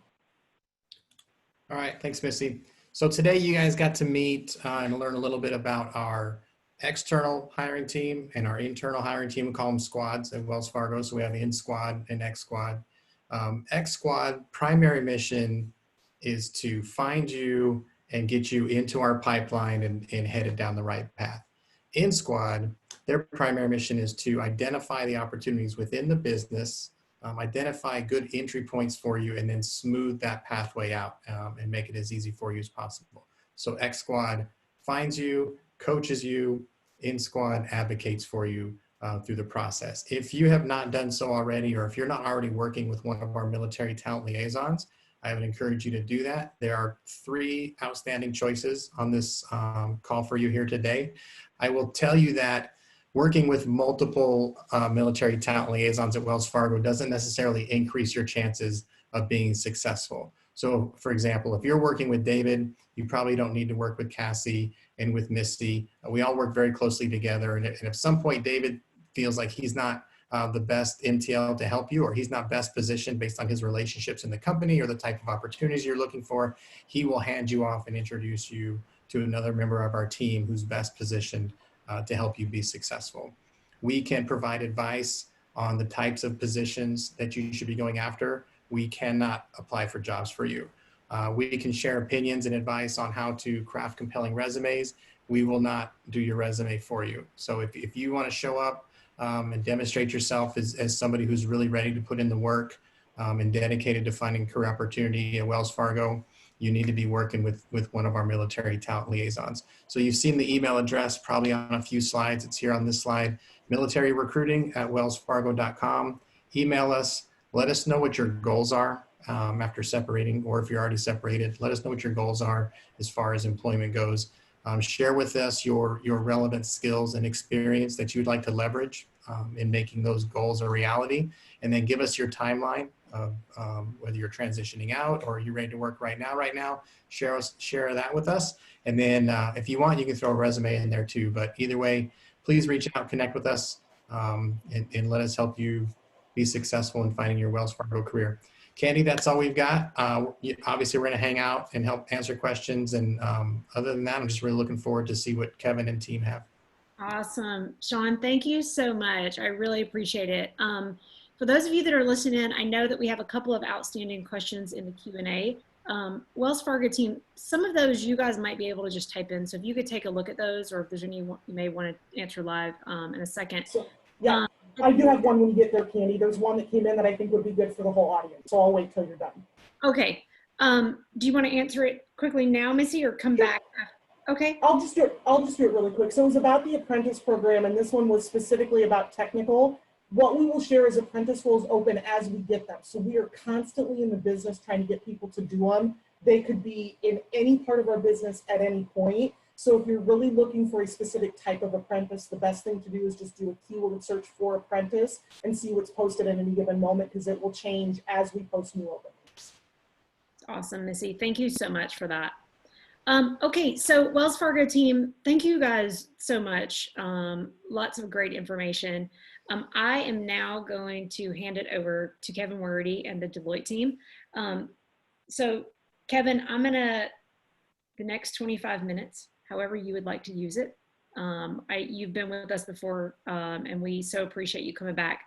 All right, thanks, Missy. So today you guys got to meet and learn a little bit about our external hiring team and our internal hiring team. We call them squads at Wells Fargo. So we have in squad and X squad. X squad primary mission is to find you and get you into our pipeline and headed down the right path. In Squad, their primary mission is to identify the opportunities within the business, identify good entry points for you, and then smooth that pathway out and make it as easy for you as possible. So X Squad finds you, coaches you, In Squad advocates for you through the process. If you have not done so already, or if you're not already working with one of our military talent liaisons, I would encourage you to do that. There are 3 outstanding choices on this call for you here today. I will tell you that working with multiple military talent liaisons at Wells Fargo doesn't necessarily increase your chances of being successful. So for example, if you're working with David, you probably don't need to work with Cassie and with Misty. We all work very closely together. And if at some point David feels like he's not the best MTL to help you, or he's not best positioned based on his relationships in the company or the type of opportunities you're looking for, he will hand you off and introduce you to another member of our team who's best positioned to help you be successful. We can provide advice on the types of positions that you should be going after. We cannot apply for jobs for you. We can share opinions and advice on how to craft compelling resumes. We will not do your resume for you. So if you want to show up and demonstrate yourself as somebody who's really ready to put in the work and dedicated to finding career opportunity at Wells Fargo, you need to be working with one of our military talent liaisons. So you've seen the email address probably on a few slides. It's here on this slide, militaryrecruiting@wellsfargo.com. Email us. Let us know what your goals are after separating, or if you're already separated, let us know what your goals are as far as employment goes. Share with us your relevant skills and experience that you'd like to leverage in making those goals a reality. And then give us your timeline of whether you're transitioning out or you're ready to work right now. Share that with us. And then if you want, you can throw a resume in there too. But either way, please reach out, connect with us, and let us help you be successful in finding your Wells Fargo career. Candy, that's all we've got. Obviously, we're going to hang out and help answer questions. And other than that, I'm just really looking forward to see what Kevin and team have. Awesome. Sean, thank you so much. I really appreciate it. For those of you that are listening in, I know that we have a couple of outstanding questions in the Q&A. Wells Fargo team, some of those you guys might be able to just type in. So if you could take a look at those, or if there's any you may want to answer live in a second. So, yeah, I do have one when you get there, Candy. There's one that came in that I think would be good for the whole audience. So I'll wait till you're done. Okay. Do you want to answer it quickly now, Missy, or come back? Okay. I'll just do it really quick. So it was about the Apprentice Program, and this one was specifically about technical. What we will share is apprentice roles open as we get them. So we are constantly in the business trying to get people to do them. They could be in any part of our business at any point. So if you're really looking for a specific type of apprentice, the best thing to do is just do a keyword search for apprentice and see what's posted at any given moment, because it will change as we post new openings. Awesome, Missy. Thank you so much for that. Okay, so Wells Fargo team, thank you guys so much. Lots of great information. I am now going to hand it over to Kevin Wordy and the Deloitte team. So Kevin, I'm gonna, the next 25 minutes, however you would like to use it. You've been with us before, and we so appreciate you coming back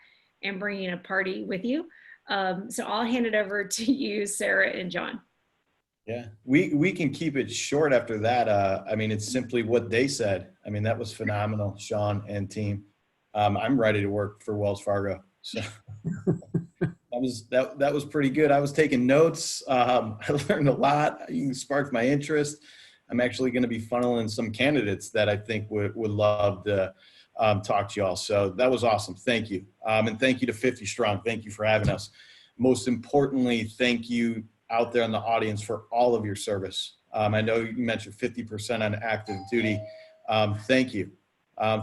and bringing a party with you. So I'll hand it over to you, Sarah and John. Yeah, we can keep it short after that. I mean, it's simply what they said. I mean, that was phenomenal, Sean and team. I'm ready to work for Wells Fargo. So that was pretty good. I was taking notes. I learned a lot. You sparked my interest. I'm actually going to be funneling some candidates that I think would love to talk to you all. So that was awesome. Thank you. And thank you to 50 Strong. Thank you for having us. Most importantly, thank you out there in the audience for all of your service. I know you mentioned 50% on active duty. Thank you.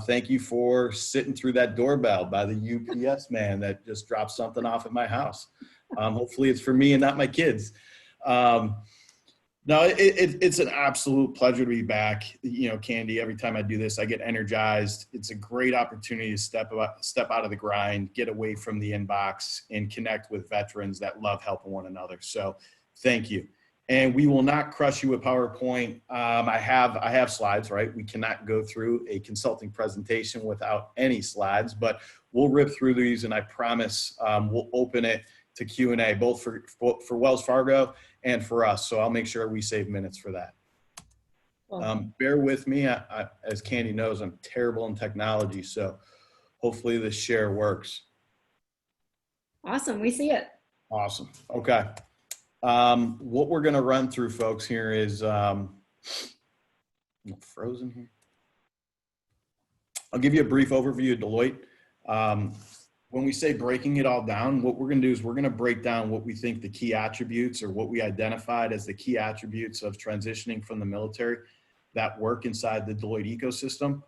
Thank you for sitting through that doorbell by the UPS man that just dropped something off at my house. Hopefully it's for me and not my kids. No, it's an absolute pleasure to be back. You know, Candy, every time I do this, I get energized. It's a great opportunity to step out of the grind, get away from the inbox, and connect with veterans that love helping one another. So thank you. And we will not crush you with PowerPoint. I have slides, right? We cannot go through a consulting presentation without any slides, but we'll rip through these, and I promise we'll open it to Q&A, both for Wells Fargo and for us. So I'll make sure we save minutes for that. Bear with me. As Candy knows, I'm terrible in technology, so hopefully this share works. Awesome. We see it. Awesome. Okay. What we're going to run through, folks, here is I'm frozen here. I'll give you a brief overview of Deloitte. When we say breaking it all down, what we're going to do is we're going to break down what we think the key attributes or what we identified as the key attributes of transitioning from the military that work inside the Deloitte ecosystem.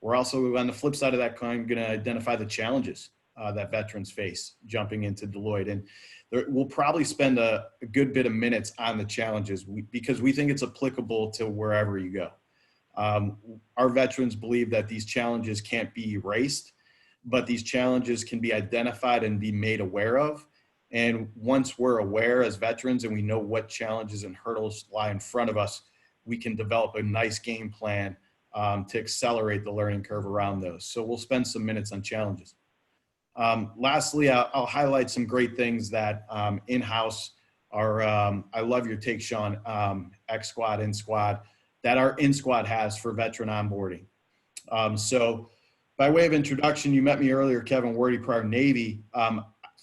We're also, on the flip side of that coin, going to identify the challenges that veterans face jumping into Deloitte. And we'll probably spend a good bit of minutes on the challenges because we think it's applicable to wherever you go. Our veterans believe that these challenges can't be erased, but these challenges can be identified and be made aware of. And once we're aware as veterans and we know what challenges and hurdles lie in front of us, we can develop a nice game plan to accelerate the learning curve around those. So we'll spend some minutes on challenges. Lastly, I'll highlight some great things that in-house are, I love your take, Sean, X-Squad, in-squad, that our in-squad has for veteran onboarding. So by way of introduction, you met me earlier, Kevin Wordy, prior Navy.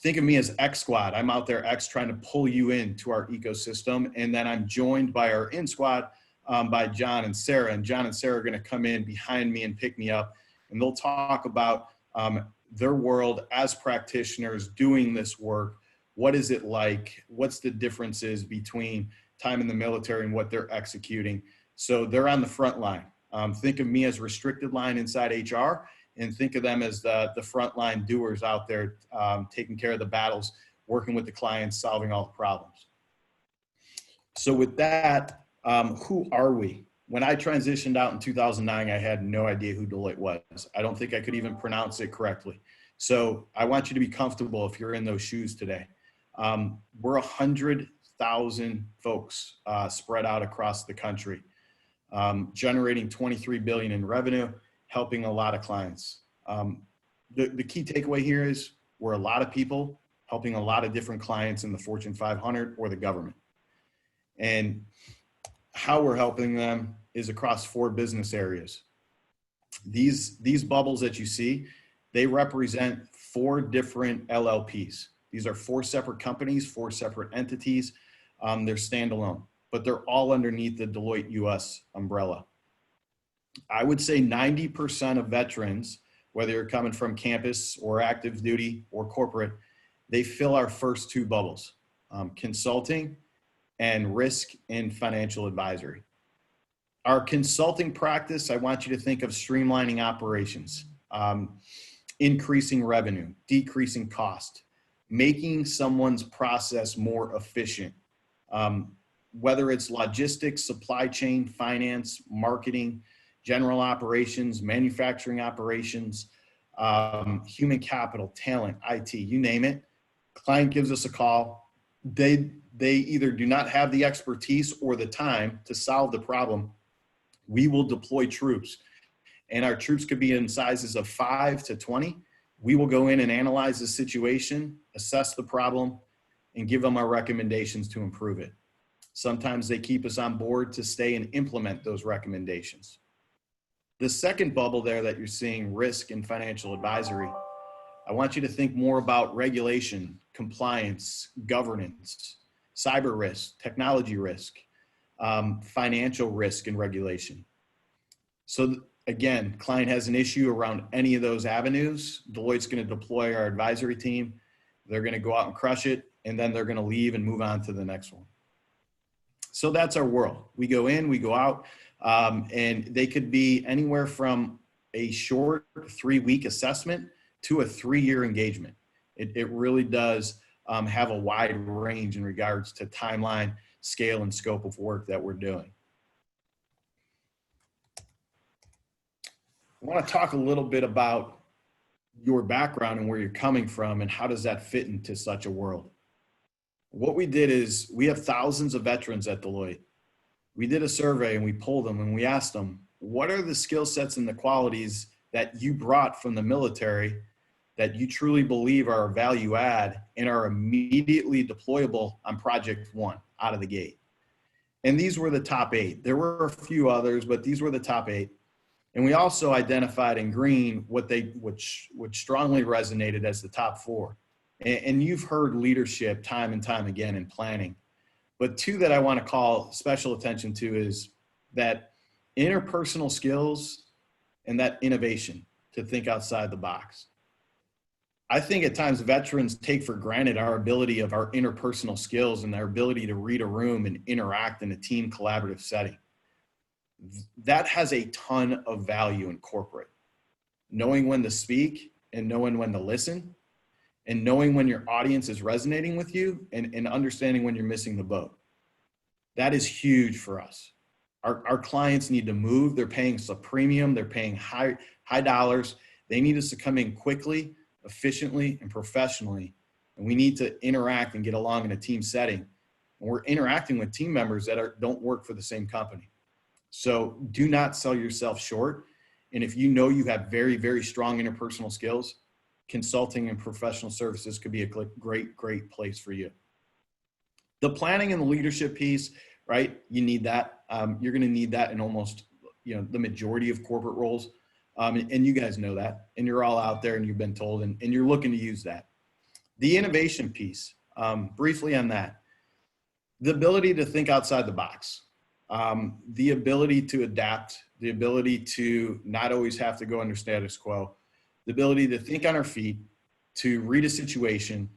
Think of me as X-Squad. I'm out there X trying to pull you into our ecosystem. And then I'm joined by our in-squad by John and Sarah. And John and Sarah are going to come in behind me and pick me up. And they'll talk about their world as practitioners doing this work. What is it like? What's the differences between time in the military and what they're executing? So they're on the front line. Think of me as restricted line inside HR, and think of them as the frontline doers out there taking care of the battles, working with the clients, solving all the problems. So with that, who are we? When I transitioned out in 2009, I had no idea who Deloitte was. I don't think I could even pronounce it correctly. So I want you to be comfortable if you're in those shoes today. We're 100,000 folks spread out across the country, generating $23 billion in revenue, helping a lot of clients. The key takeaway here is we're a lot of people helping a lot of different clients in the Fortune 500 or the government. And how we're helping them is across 4 business areas. These bubbles that you see, they represent 4 different LLPs. These are 4 separate companies, 4 separate entities. They're standalone, but they're all underneath the Deloitte US umbrella. I would say 90% of veterans, whether you're coming from campus or active duty or corporate, they fill our first 2 bubbles, consulting and risk and financial advisory. Our consulting practice, I want you to think of streamlining operations, increasing revenue, decreasing cost, making someone's process more efficient, whether it's logistics, supply chain, finance, marketing, general operations, manufacturing operations, human capital, talent, IT, you name it. Client gives us a call. They either do not have the expertise or the time to solve the problem. We will deploy troops, and our troops could be in sizes of 5 to 20. We will go in and analyze the situation, assess the problem, and give them our recommendations to improve it. Sometimes they keep us on board to stay and implement those recommendations. The second bubble there that you're seeing, risk and financial advisory, I want you to think more about regulation, compliance, governance, cyber risk, technology risk, financial risk and regulation. So again, client has an issue around any of those avenues. Deloitte's going to deploy our advisory team. They're going to go out and crush it, and then they're going to leave and move on to the next one. So that's our world. We go in, we go out, and they could be anywhere from a short 3-week assessment to a 3-year engagement. It really does have a wide range in regards to timeline, scale, and scope of work that we're doing. I want to talk a little bit about your background and where you're coming from and how does that fit into such a world. What we did is we have thousands of veterans at Deloitte. We did a survey and we polled them and we asked them, what are the skill sets and the qualities that you brought from the military that you truly believe are a value add and are immediately deployable on project 1 out of the gate? And these were the top 8. There were a few others, but these were the top 8. And we also identified in green which strongly resonated as the top 4. And you've heard leadership time and time again in planning. But 2 that I want to call special attention to is that interpersonal skills and that innovation to think outside the box. I think at times veterans take for granted our ability of our interpersonal skills and our ability to read a room and interact in a team collaborative setting. That has a ton of value in corporate. Knowing when to speak and knowing when to listen and knowing when your audience is resonating with you and understanding when you're missing the boat. That is huge for us. Our clients need to move. They're paying us a premium. They're paying high dollars. They need us to come in quickly, efficiently, and professionally. And we need to interact and get along in a team setting. And we're interacting with team members that don't work for the same company. So do not sell yourself short. And if you know you have very, very strong interpersonal skills, consulting and professional services could be a great, great place for you. The planning and the leadership piece, right? You need that. You're going to need that in almost, the majority of corporate roles. And you guys know that, and you're all out there and you've been told, and you're looking to use that. The innovation piece, briefly on that, the ability to think outside the box, the ability to adapt, the ability to not always have to go under status quo, the ability to think on our feet, to read a situation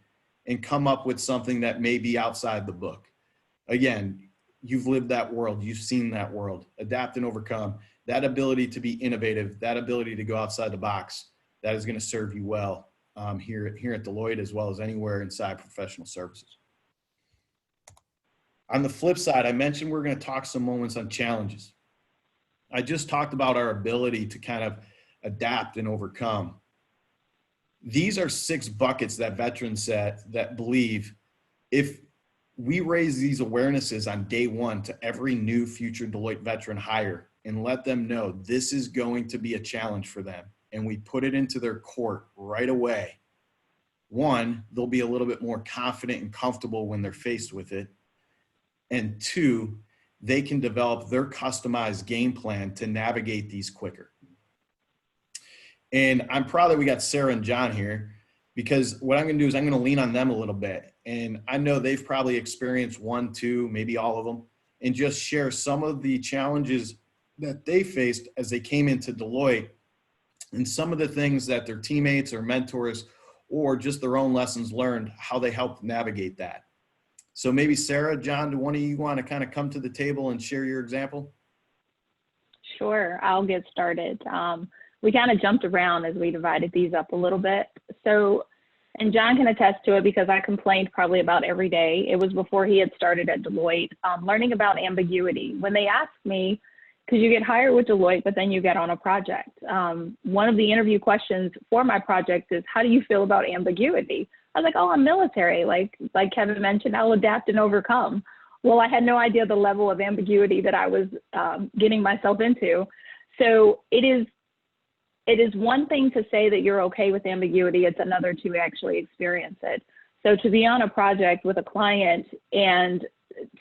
and come up with something that may be outside the book. Again, you've lived that world, you've seen that world, adapt and overcome. That ability to be innovative, that ability to go outside the box, that is going to serve you well here at Deloitte as well as anywhere inside professional services. On the flip side, I mentioned we're going to talk some moments on challenges. I just talked about our ability to kind of adapt and overcome. These are 6 buckets that veterans set that believe if we raise these awarenesses on day 1 to every new future Deloitte veteran hire and let them know this is going to be a challenge for them, and we put it into their court right away, 1, they'll be a little bit more confident and comfortable when they're faced with it. And 2, they can develop their customized game plan to navigate these quicker. And I'm proud that we got Sarah and John here, because what I'm going to do is I'm going to lean on them a little bit. And I know they've probably experienced 1, 2, maybe all of them, and just share some of the challenges that they faced as they came into Deloitte and some of the things that their teammates or mentors or just their own lessons learned, how they helped navigate that. So maybe Sarah, John, do one of you want to kind of come to the table and share your example? Sure, I'll get started. We kind of jumped around as we divided these up a little bit. So, and John can attest to it because I complained probably about every day. It was before he had started at Deloitte, learning about ambiguity. When they asked me, because you get hired with Deloitte, but then you get on a project. One of the interview questions for my project is, how do you feel about ambiguity? I was like, oh, I'm military. Like Kevin mentioned, I'll adapt and overcome. Well, I had no idea the level of ambiguity that I was getting myself into. So it is one thing to say that you're okay with ambiguity. It's another to actually experience it. So to be on a project with a client and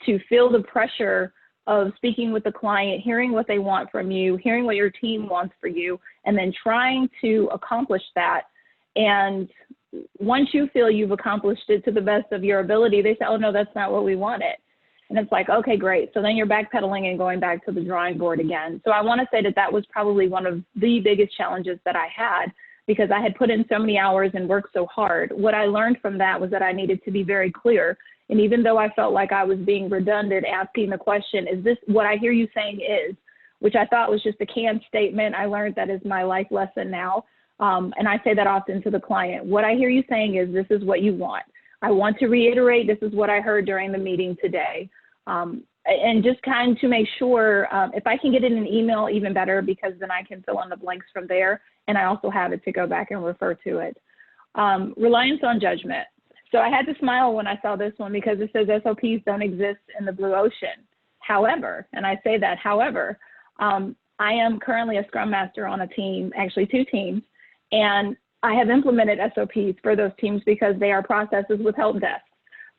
to feel the pressure of speaking with the client, hearing what they want from you, hearing what your team wants for you, and then trying to accomplish that. And once you feel you've accomplished it to the best of your ability, they say, oh no, that's not what we wanted. And it's like, okay, great. So then you're backpedaling and going back to the drawing board again. So I want to say that that was probably one of the biggest challenges that I had, because I had put in so many hours and worked so hard. What I learned from that was that I needed to be very clear. And even though I felt like I was being redundant, asking the question, is this what I hear you saying is, which I thought was just a canned statement. I learned that is my life lesson now. And I say that often to the client. What I hear you saying is, this is what you want. I want to reiterate, this is what I heard during the meeting today. And just kind of to make sure, if I can get it in an email, even better, because then I can fill in the blanks from there. And I also have it to go back and refer to it. Reliance on judgment. So I had to smile when I saw this one, because it says SOPs don't exist in the blue ocean. However, and I say that, however, I am currently a Scrum Master on a team, actually 2 teams, and I have implemented SOPs for those teams because they are processes with help desks.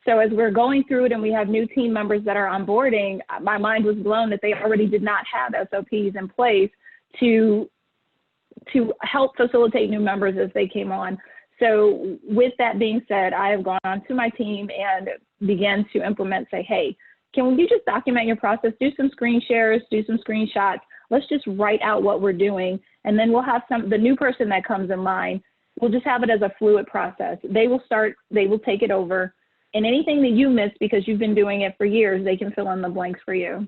So as we're going through it and we have new team members that are onboarding, my mind was blown that they already did not have SOPs in place to help facilitate new members as they came on. So with that being said, I have gone on to my team and began to implement, say, hey, can you just document your process, do some screen shares, do some screenshots, let's just write out what we're doing. And then we'll have the new person that comes in line, we'll just have it as a fluid process. They will take it over. And anything that you miss because you've been doing it for years, they can fill in the blanks for you.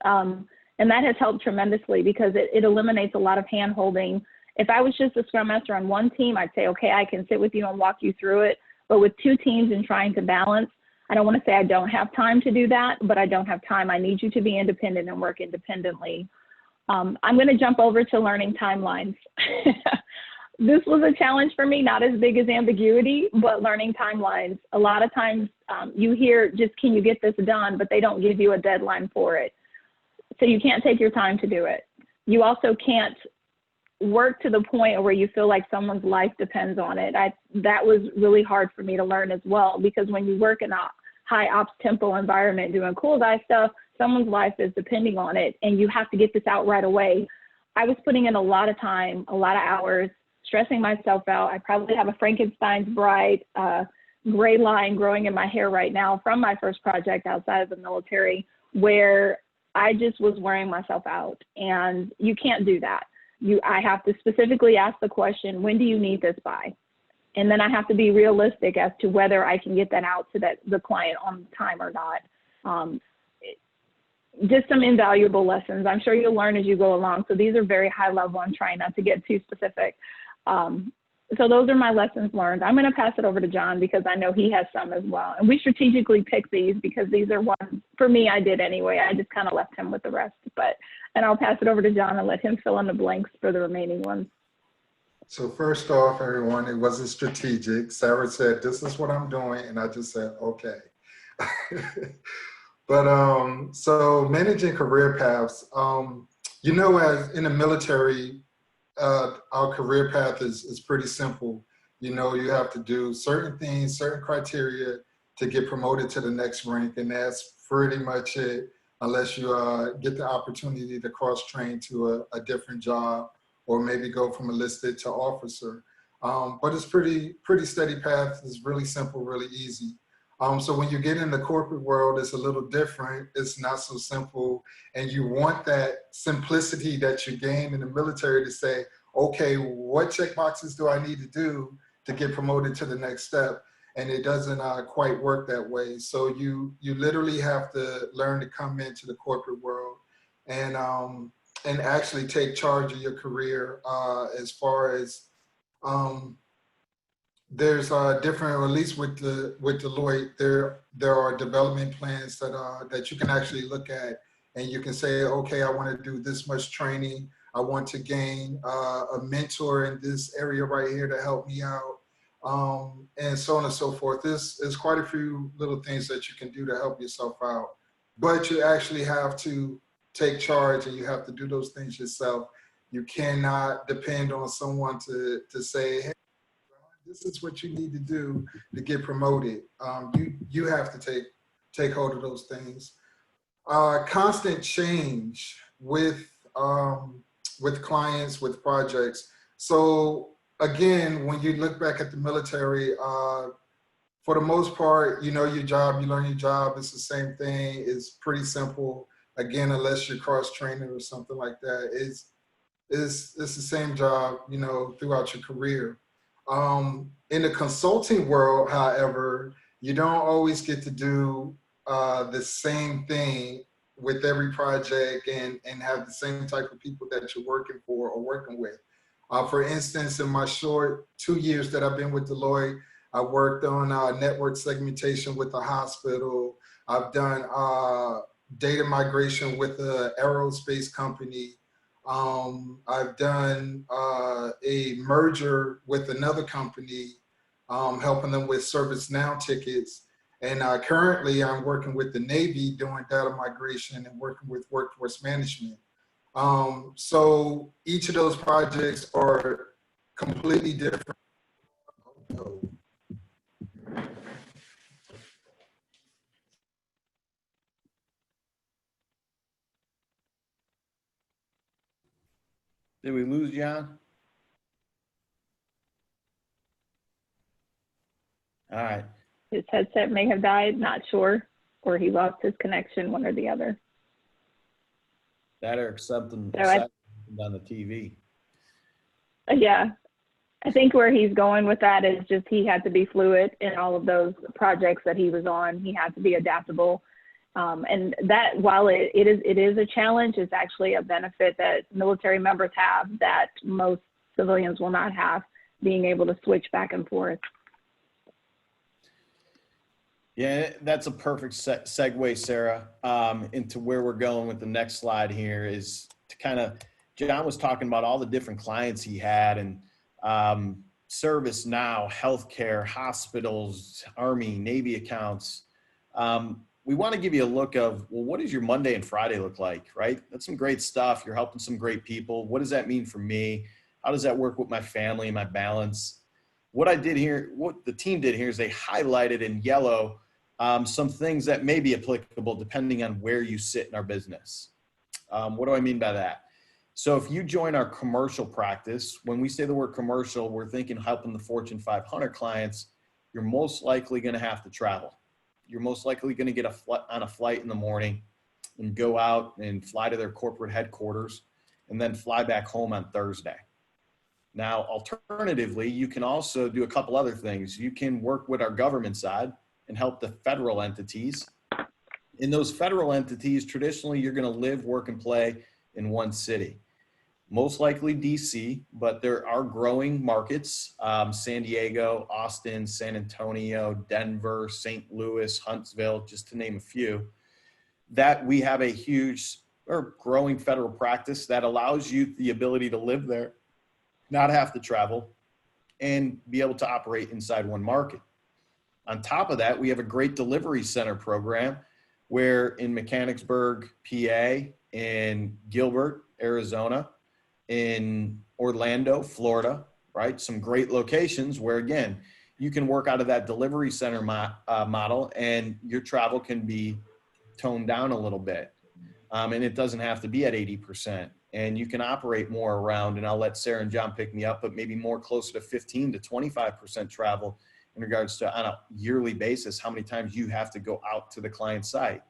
And that has helped tremendously because it eliminates a lot of hand-holding. If I was just a Scrum Master on one team, I'd say, okay, I can sit with you and walk you through it. But with two teams and trying to balance, I don't want to say I don't have time to do that, but I don't have time. I need you to be independent and work independently. I'm going to jump over to learning timelines. This was a challenge for me, not as big as ambiguity, but learning timelines. A lot of times you hear just, can you get this done? But they don't give you a deadline for it. So you can't take your time to do it. You also can't work to the point where you feel like someone's life depends on it. That was really hard for me to learn as well, because when you work in a high ops tempo environment doing cool guy stuff, someone's life is depending on it and you have to get this out right away. I was putting in a lot of time, a lot of hours, stressing myself out. I probably have a Frankenstein's bride gray line growing in my hair right now from my first project outside of the military, where I just was wearing myself out, and you can't do that. I have to specifically ask the question, when do you need this by? And then I have to be realistic as to whether I can get that out to the client on time or not. Just some invaluable lessons. I'm sure you'll learn as you go along. So these are very high level. I'm trying not to get too specific. So those are my lessons learned. I'm going to pass it over to John because I know he has some as well. And we strategically picked these because these are ones, for me, I did anyway. I just kind of left him with the rest. And I'll pass it over to John and let him fill in the blanks for the remaining ones. So first off, everyone, it wasn't strategic. Sarah said, this is what I'm doing. And I just said, okay. But so managing career paths, you know, as in the military, our career path is pretty simple. You know, you have to do certain things, certain criteria to get promoted to the next rank. And that's pretty much it, unless you get the opportunity to cross-train to a different job or maybe go from enlisted to officer. But it's pretty steady path. It's really simple, really easy. So when you get in the corporate world, it's a little different. It's not so simple. And you want that simplicity that you gain in the military to say, okay, what check boxes do I need to do to get promoted to the next step? And it doesn't quite work that way. So you literally have to learn to come into the corporate world and actually take charge of your career as far as there's different, or at least with Deloitte, there are development plans that you can actually look at, and you can say, okay, I want to do this much training. I want to gain a mentor in this area right here to help me out, and so on and so forth. There's quite a few little things that you can do to help yourself out, but you actually have to take charge and you have to do those things yourself. You cannot depend on someone to say, hey, this is what you need to do to get promoted. You have to take hold of those things. Constant change with clients, with projects. So again, when you look back at the military, for the most part, you know your job, you learn your job. It's the same thing. It's pretty simple. Again, unless you're cross-training or something like that, it's the same job, you know, throughout your career. In the consulting world, however, you don't always get to do the same thing with every project and have the same type of people that you're working for or working with. For instance, in my short 2 years that I've been with Deloitte, I worked on network segmentation with a hospital. I've done data migration with an aerospace company. I've done a merger with another company, helping them with ServiceNow tickets. And currently I'm working with the Navy doing data migration and working with workforce management. So each of those projects are completely different. Did we lose John? All right. His headset may have died, not sure, or he lost his connection, one or the other. That or something So on the TV. Yeah, I think where he's going with that is just he had to be fluid in all of those projects that he was on. He had to be adaptable. And that, while it is a challenge, it's actually a benefit that military members have that most civilians will not have, being able to switch back and forth. Yeah, that's a perfect segue, Sarah, into where we're going with the next slide here is to kind of, John was talking about all the different clients he had and service now, healthcare, hospitals, Army, Navy accounts. We want to give you a look of, well, what does your Monday and Friday look like, right? That's some great stuff. You're helping some great people. What does that mean for me? How does that work with my family and my balance? What I did here, what the team did here is they highlighted in yellow some things that may be applicable depending on where you sit in our business. What do I mean by that? So if you join our commercial practice, when we say the word commercial, we're thinking helping the Fortune 500 clients, you're most likely going to have to travel. You're most likely going to get on a flight in the morning and go out and fly to their corporate headquarters and then fly back home on Thursday. Now, alternatively, you can also do a couple other things. You can work with our government side and help the federal entities. In those federal entities, traditionally, you're going to live, work, and play in one city. Most likely DC, but there are growing markets, San Diego, Austin, San Antonio, Denver, St. Louis, Huntsville, just to name a few, that we have a huge or growing federal practice that allows you the ability to live there, not have to travel, and be able to operate inside one market. On top of that, we have a great delivery center program where in Mechanicsburg, PA, in Gilbert, Arizona, in Orlando, Florida, right? Some great locations where, again, you can work out of that delivery center model and your travel can be toned down a little bit. And it doesn't have to be at 80%. And you can operate more around, and I'll let Sarah and John pick me up, but maybe more closer to 15 to 25% travel in regards to on a yearly basis, how many times you have to go out to the client site.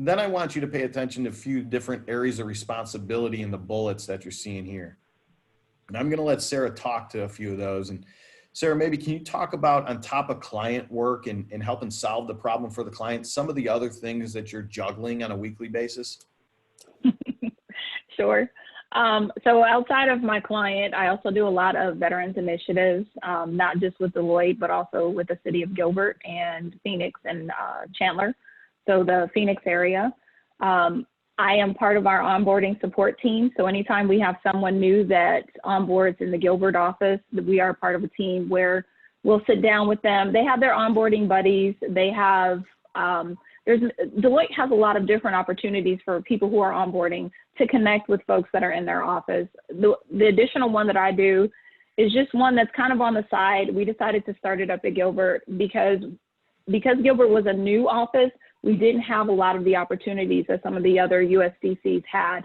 Then I want you to pay attention to a few different areas of responsibility in the bullets that you're seeing here. And I'm going to let Sarah talk to a few of those. And Sarah, maybe can you talk about, on top of client work and helping solve the problem for the client, some of the other things that you're juggling on a weekly basis? Sure. So outside of my client, I also do a lot of veterans initiatives, not just with Deloitte, but also with the city of Gilbert and Phoenix and Chandler. So the Phoenix area. I am part of our onboarding support team. So anytime we have someone new that onboards in the Gilbert office, we are part of a team where we'll sit down with them. They have their onboarding buddies. They have, Deloitte has a lot of different opportunities for people who are onboarding to connect with folks that are in their office. The additional one that I do is just one that's kind of on the side. We decided to start it up at Gilbert because Gilbert was a new office. We didn't have a lot of the opportunities that some of the other USDCs had.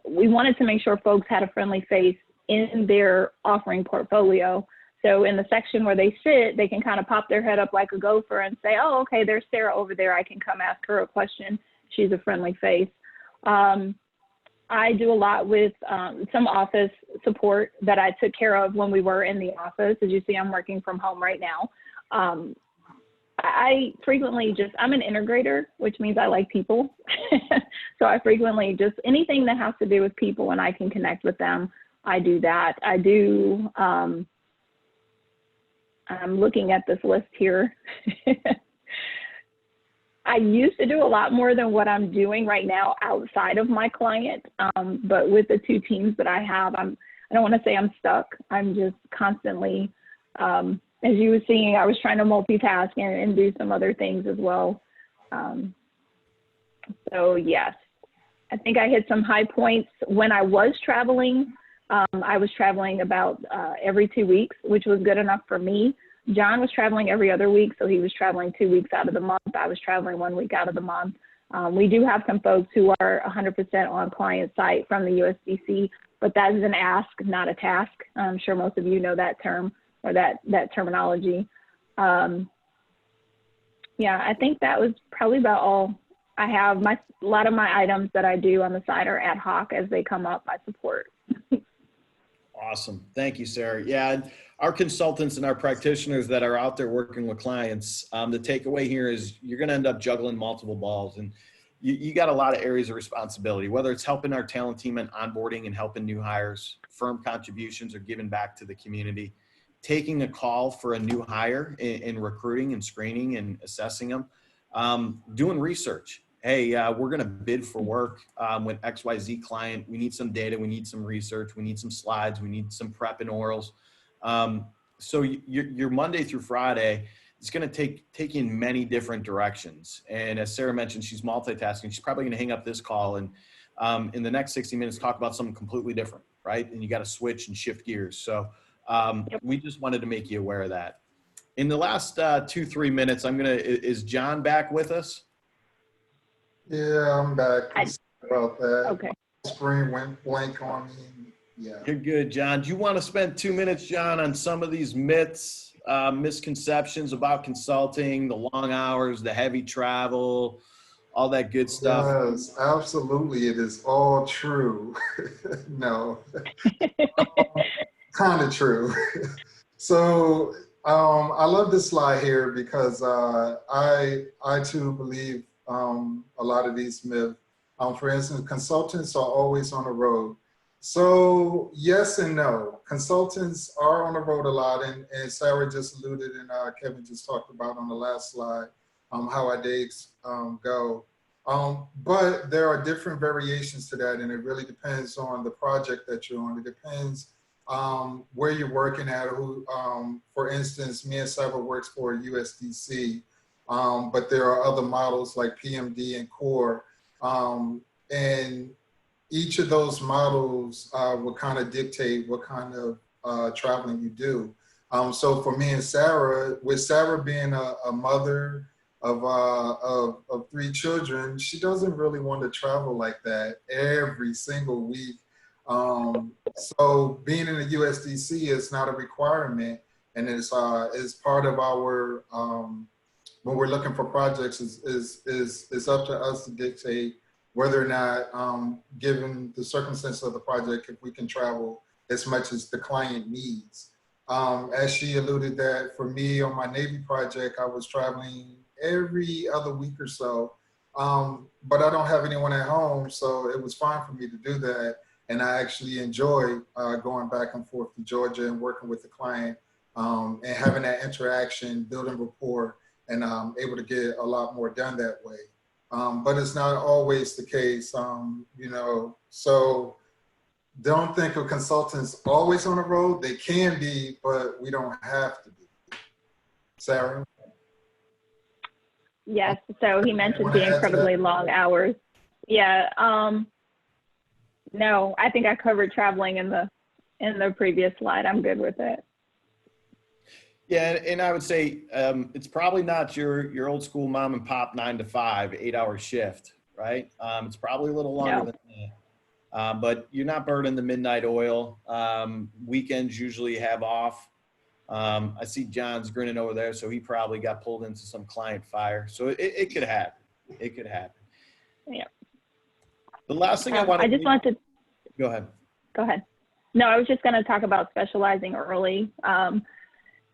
We wanted to make sure folks had a friendly face in their offering portfolio. So in the section where they sit, they can kind of pop their head up like a gopher and say, oh, okay, there's Sarah over there. I can come ask her a question. She's a friendly face. I do a lot with some office support that I took care of when we were in the office. As you see, I'm working from home right now. I frequently I'm an integrator, which means I like people. So I frequently just anything that has to do with people and I can connect with them, I do that. I do, I'm looking at this list here. I used to do a lot more than what I'm doing right now outside of my client. But with the two teams that I have, I don't want to say I'm stuck. I'm just constantly, as you were seeing, I was trying to multitask and do some other things as well. So yes, I think I hit some high points when I was traveling. I was traveling about every 2 weeks, which was good enough for me. John was traveling every other week, so he was traveling 2 weeks out of the month. I was traveling 1 week out of the month. We do have some folks who are 100% on client site from the USDC, but that is an ask, not a task. I'm sure most of you know that term or that terminology. Yeah, I think that was probably about all I have. A lot of my items that I do on the side are ad hoc as they come up. I support. Awesome. Thank you, Sarah. Yeah, our consultants and our practitioners that are out there working with clients, the takeaway here is you're going to end up juggling multiple balls, and you got a lot of areas of responsibility, whether it's helping our talent team and onboarding and helping new hires, firm contributions, or giving back to the community, taking a call for a new hire in recruiting and screening and assessing them, doing research. Hey, we're going to bid for work with XYZ client. We need some data. We need some research. We need some slides. We need some prep and orals. So your Monday through Friday is going to take you in many different directions. And as Sarah mentioned, she's multitasking. She's probably going to hang up this call and in the next 60 minutes talk about something completely different, right? And you got to switch and shift gears. So we just wanted to make you aware of that. In the last 2-3 minutes, is John back with us? Yeah, I'm back. About that. Okay. Screen went blank on me. Yeah. You're good, John. Do you want to spend 2 minutes, John, on some of these myths, misconceptions about consulting, the long hours, the heavy travel, all that good stuff? Yes, absolutely. It is all true. No, kind of true. So I love this slide here because I too believe a lot of these myths. For instance, consultants are always on the road. So yes and no. Consultants are on the road a lot, and Sarah just alluded and Kevin just talked about on the last slide how our days go. But there are different variations to that, and it really depends on the project that you're on. It depends where you're working at. Who, for instance, me and Sarah works for USDC, but there are other models like PMD and Core, and each of those models will kind of dictate what kind of traveling you do. So for me and Sarah, with Sarah being a mother of 3 children, she doesn't really want to travel like that every single week. So being in the USDC is not a requirement, and it's part of our when we're looking for projects is up to us to dictate whether or not, given the circumstances of the project, if we can travel as much as the client needs. As she alluded that for me on my Navy project, I was traveling every other week or so, but I don't have anyone at home, so it was fine for me to do that. And I actually enjoy going back and forth to Georgia and working with the client and having that interaction, building rapport, and able to get a lot more done that way. But it's not always the case, you know, so don't think of consultants always on the road. They can be, but we don't have to be. Sarah? Yes, so he mentioned the incredibly long hours. Yeah, no, I think I covered traveling in the previous slide. I'm good with it. Yeah, and I would say it's probably not your old school mom and pop 9 to 5, 8-hour shift, right? It's probably a little longer than that. But you're not burning the midnight oil. Weekends usually have off. I see John's grinning over there, so he probably got pulled into some client fire. So it could happen. It could happen. Yeah. The last thing I want to go ahead. Go ahead. No, I was just going to talk about specializing early.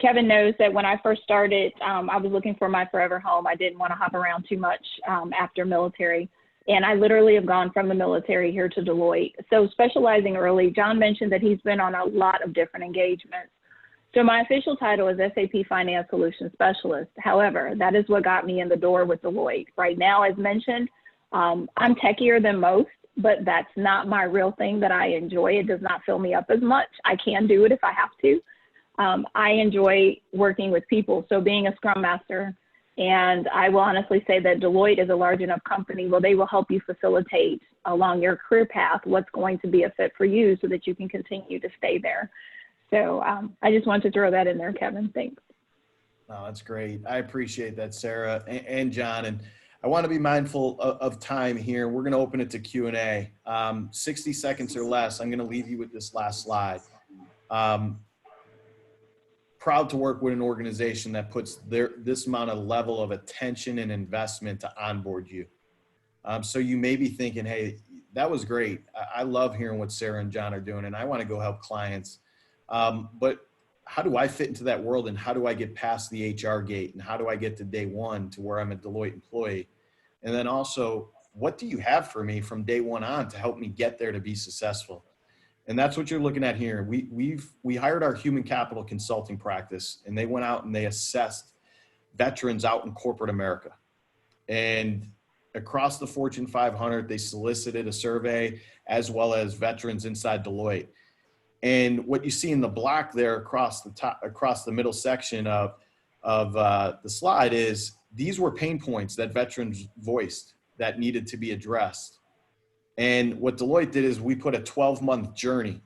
Kevin knows that when I first started, I was looking for my forever home. I didn't want to hop around too much after military. And I literally have gone from the military here to Deloitte. So specializing early, John mentioned that he's been on a lot of different engagements. So my official title is SAP Finance Solutions Specialist. However, that is what got me in the door with Deloitte. Right now, as mentioned, I'm techier than most, but that's not my real thing that I enjoy. It does not fill me up as much. I can do it if I have to. I enjoy working with people, so being a Scrum Master, and I will honestly say that Deloitte is a large enough company where they will help you facilitate along your career path what's going to be a fit for you so that you can continue to stay there. So I just wanted to throw that in there, Kevin. Thanks. No, that's great. I appreciate that, Sarah and John. And I want to be mindful of time here. We're going to open it to Q&A. 60 seconds or less. I'm going to leave you with this last slide. Proud to work with an organization that puts this amount of level of attention and investment to onboard you. So you may be thinking, hey, that was great. I love hearing what Sarah and John are doing, and I want to go help clients. But how do I fit into that world, and how do I get past the HR gate, and how do I get to day one to where I'm a Deloitte employee? And then also, what do you have for me from day one on to help me get there to be successful? And that's what you're looking at here. We hired our human capital consulting practice, and they went out and they assessed veterans out in corporate America. And across the Fortune 500, they solicited a survey as well as veterans inside Deloitte. And what you see in the black there across the middle section of the slide is these were pain points that veterans voiced that needed to be addressed. And what Deloitte did is we put a 12-month journey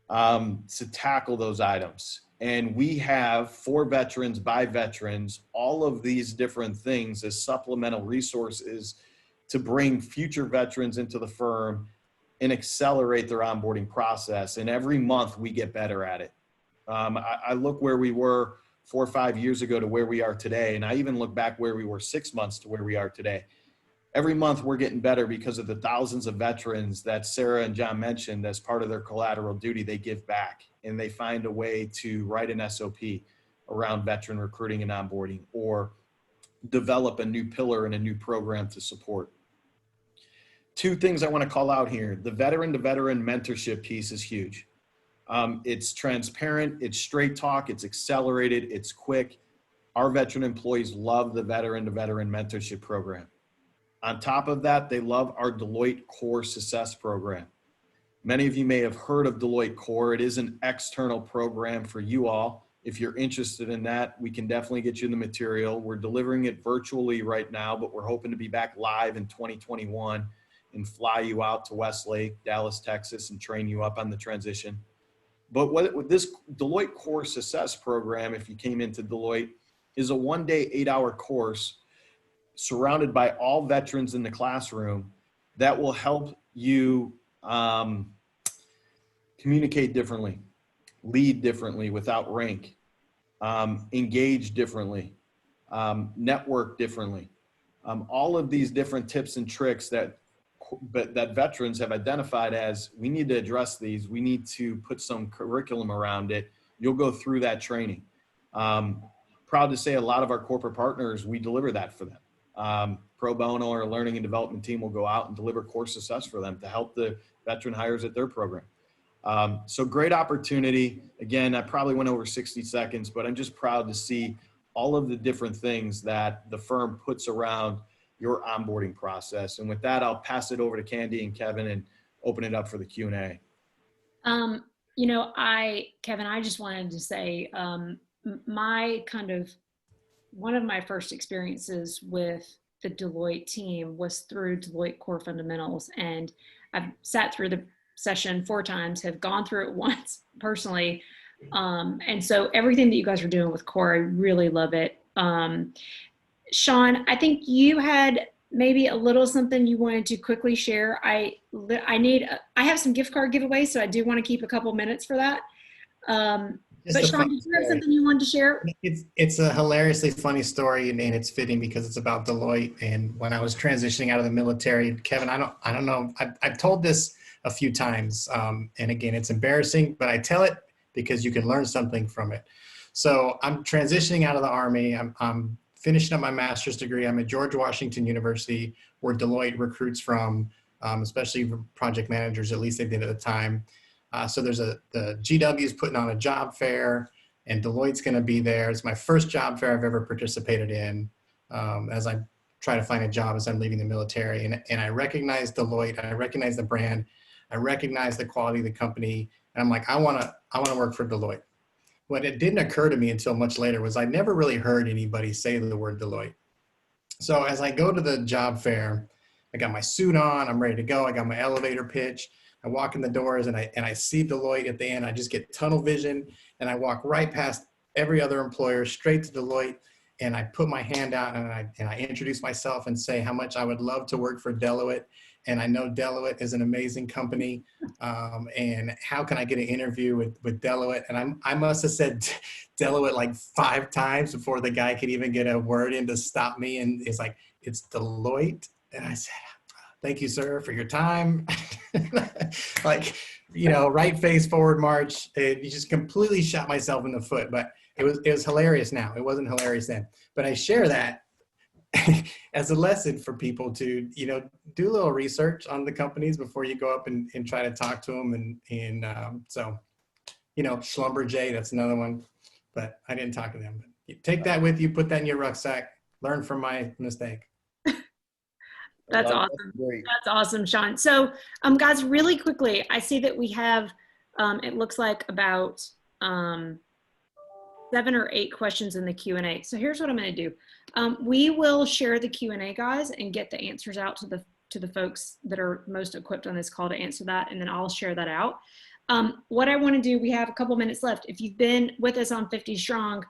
to tackle those items. And we have, for veterans, by veterans, all of these different things as supplemental resources to bring future veterans into the firm and accelerate their onboarding process. And every month we get better at it. I look where we were 4 or 5 years ago to where we are today. And I even look back where we were 6 months to where we are today. Every month we're getting better because of the thousands of veterans that Sarah and John mentioned as part of their collateral duty. They give back and they find a way to write an SOP around veteran recruiting and onboarding, or develop a new pillar and a new program to support. 2 things I want to call out here. The veteran-to-veteran mentorship piece is huge. It's transparent, it's straight talk, it's accelerated, it's quick. Our veteran employees love the veteran-to-veteran mentorship program. On top of that, they love our Deloitte Core Success Program. Many of you may have heard of Deloitte Core. It is an external program for you all. If you're interested in that, we can definitely get you the material. We're delivering it virtually right now, but we're hoping to be back live in 2021 and fly you out to Westlake, Dallas, Texas, and train you up on the transition. But what this Deloitte Core Success Program, if you came into Deloitte, is a 1-day, 8-hour course surrounded by all veterans in the classroom that will help you communicate differently, lead differently without rank, engage differently, network differently. All of these different tips and tricks that veterans have identified as, we need to address these. We need to put some curriculum around it. You'll go through that training. Proud to say a lot of our corporate partners, we deliver that for them. Pro bono or learning and development team will go out and deliver core success for them to help the veteran hires at their program. So great opportunity. Again, I probably went over 60 seconds, but I'm just proud to see all of the different things that the firm puts around your onboarding process. And with that, I'll pass it over to Candy and Kevin and open it up for the Q&A. You know, Kevin, I just wanted to say, one of my first experiences with the Deloitte team was through Deloitte Core Fundamentals. And I've sat through the session 4 times, have gone through it once personally. And so everything that you guys are doing with Core, I really love it. Sean, I think you had maybe a little something you wanted to quickly share. I have some gift card giveaways, so I do want to keep a couple minutes for that. But Sean, did you have something you wanted to share? It's a hilariously funny story, and it's fitting because it's about Deloitte. And when I was transitioning out of the military, Kevin, I don't know. I've told this a few times, and again, it's embarrassing, but I tell it because you can learn something from it. So I'm transitioning out of the Army. I'm finishing up my master's degree. I'm at George Washington University, where Deloitte recruits from, especially project managers, at least they did at the time. So the GW is putting on a job fair, and Deloitte's going to be there. It's my first job fair I've ever participated in, as I try to find a job as I'm leaving the military. And I recognize Deloitte, I recognize the brand, I recognize the quality of the company, and I'm like, I want to work for Deloitte. What it didn't occur to me until much later was I never really heard anybody say the word Deloitte. So as I go to the job fair, I got my suit on, I'm ready to go, I got my elevator pitch. I walk in the doors and I see Deloitte at the end. I just get tunnel vision, and I walk right past every other employer straight to Deloitte. and I put my hand out and I introduce myself and say how much I would love to work for Deloitte. And I know Deloitte is an amazing company. And how can I get an interview with Deloitte? And I must have said Deloitte like 5 times before the guy could even get a word in to stop me. And it's like, it's Deloitte. And I said, thank you, sir, for your time. Like, you know, right face, forward march. It just completely shot myself in the foot. But it was hilarious now. It wasn't hilarious then. But I share that as a lesson for people to, you know, do a little research on the companies before you go up and try to talk to them. And so, you know, Schlumberger, that's another one, but I didn't talk to them. But you take that with you, put that in your rucksack, learn from my mistake. That's awesome. That's awesome, Sean. So, guys, really quickly, I see that we have, it looks like about 7 or 8 questions in the Q&A. So here's what I'm going to do. We will share the Q&A, guys, and get the answers out to the folks that are most equipped on this call to answer that, and then I'll share that out. What I want to do, we have a couple minutes left. If you've been with us on 50 Strong,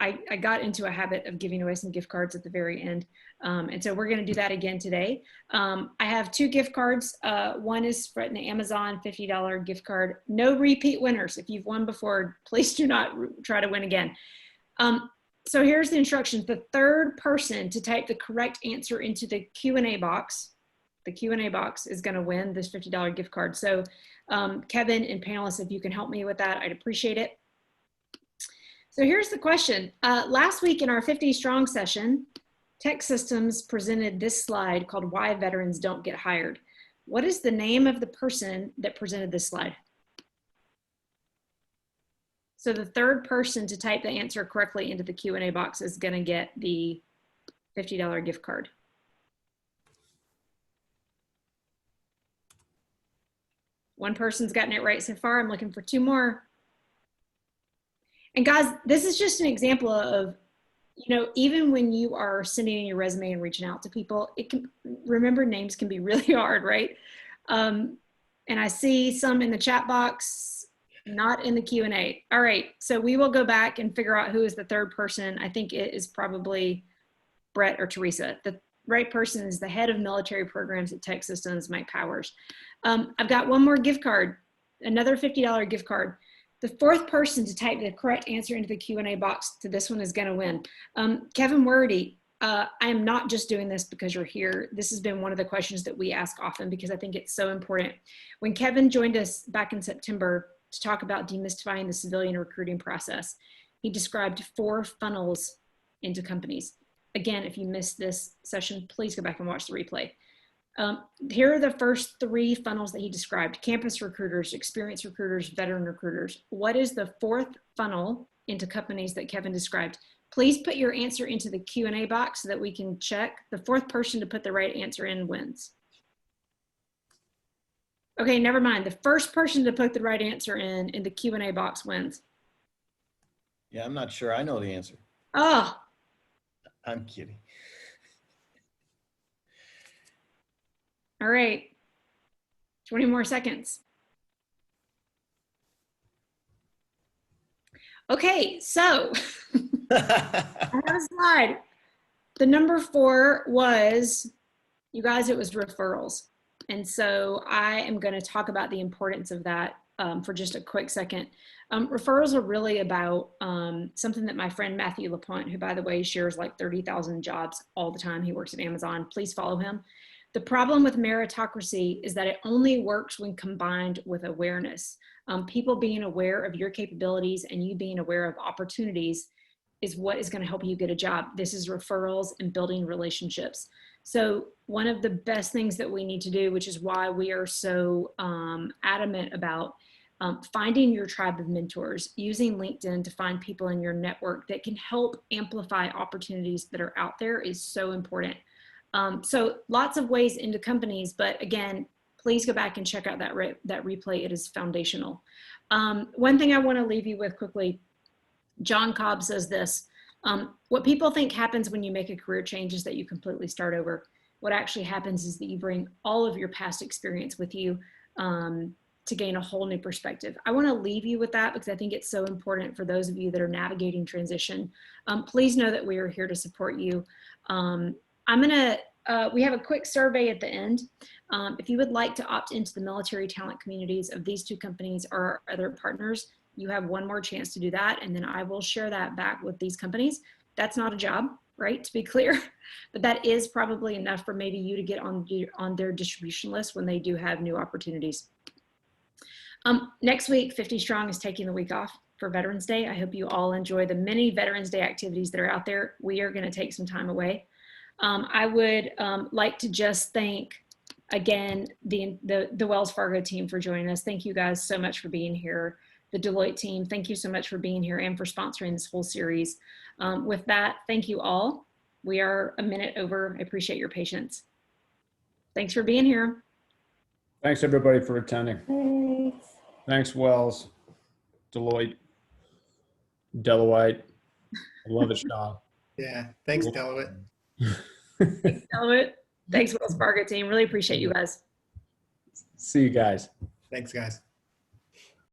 I got into a habit of giving away some gift cards at the very end. And so we're going to do that again today. I have 2 gift cards. One is for the Amazon $50 gift card. No repeat winners. If you've won before, please do not try to win again. So here's the instructions. The third person to type the correct answer into the Q&A box, is going to win this $50 gift card. So Kevin and panelists, if you can help me with that, I'd appreciate it. So here's the question. Last week in our 50 Strong session, Tech Systems presented this slide called Why Veterans Don't Get Hired. What is the name of the person that presented this slide? So the third person to type the answer correctly into the Q&A box is going to get the $50 gift card. One person's gotten it right so far. I'm looking for 2 more. And guys, this is just an example of, you know, even when you are sending in your resume and reaching out to people, remember names can be really hard, right? And I see some in the chat box, not in the Q&A. All right, so we will go back and figure out who is the third person. I think it is probably Brett or Teresa. The right person is the head of military programs at Tech Systems, Mike Powers. I've got one more gift card, another $50 gift card. The fourth person to type the correct answer into the Q&A box to this one is going to win. Kevin Wordy, I am not just doing this because you're here. This has been one of the questions that we ask often because I think it's so important. When Kevin joined us back in September to talk about demystifying the civilian recruiting process, he described 4 funnels into companies. Again, if you missed this session, please go back and watch the replay. Here are the first 3 funnels that he described: campus recruiters, experienced recruiters, veteran recruiters. What is the 4th funnel into companies that Kevin described? Please put your answer into the Q&A box so that we can check. The 4th person to put the right answer in wins. Okay, never mind. The first person to put the right answer in the Q&A box wins. Yeah, I'm not sure I know the answer. Oh. I'm kidding. All right, 20 more seconds. Okay, so I have a slide. The number 4 was, you guys, it was referrals. And so I am going to talk about the importance of that for just a quick second. Referrals are really about something that my friend Matthew LaPointe, who by the way shares like 30,000 jobs all the time. He works at Amazon. Please follow him. The problem with meritocracy is that it only works when combined with awareness. People being aware of your capabilities and you being aware of opportunities is what is going to help you get a job. This is referrals and building relationships. So one of the best things that we need to do, which is why we are so adamant about finding your tribe of mentors, using LinkedIn to find people in your network that can help amplify opportunities that are out there, is so important. So lots of ways into companies, but again, please go back and check out that replay. It is foundational. One thing I want to leave you with quickly, John Cobb says this: what people think happens when you make a career change is that you completely start over. What actually happens is that you bring all of your past experience with you to to gain a whole new perspective. I want to leave you with that because I think it's so important for those of you that are navigating transition. Please know that we are here to support you. We have a quick survey at the end. If you would like to opt into the military talent communities of these two companies or our other partners, you have one more chance to do that. And then I will share that back with these companies. That's not a job, right? To be clear, but that is probably enough for maybe you to get on their distribution list when they do have new opportunities. Next week, 50 Strong is taking the week off for Veterans Day. I hope you all enjoy the many Veterans Day activities that are out there. We are going to take some time away. I would like to just thank again the Wells Fargo team for joining us. Thank you guys so much for being here. The Deloitte team, thank you so much for being here and for sponsoring this whole series. With that, thank you all. We are a minute over. I appreciate your patience. Thanks for being here. Thanks everybody for attending. Thanks. Thanks Wells, Deloitte. I love it, Sean. Yeah, thanks, Deloitte. Thanks, Deloitte. Thanks, Wells Fargo team. Really appreciate you guys. See you guys. Thanks, guys.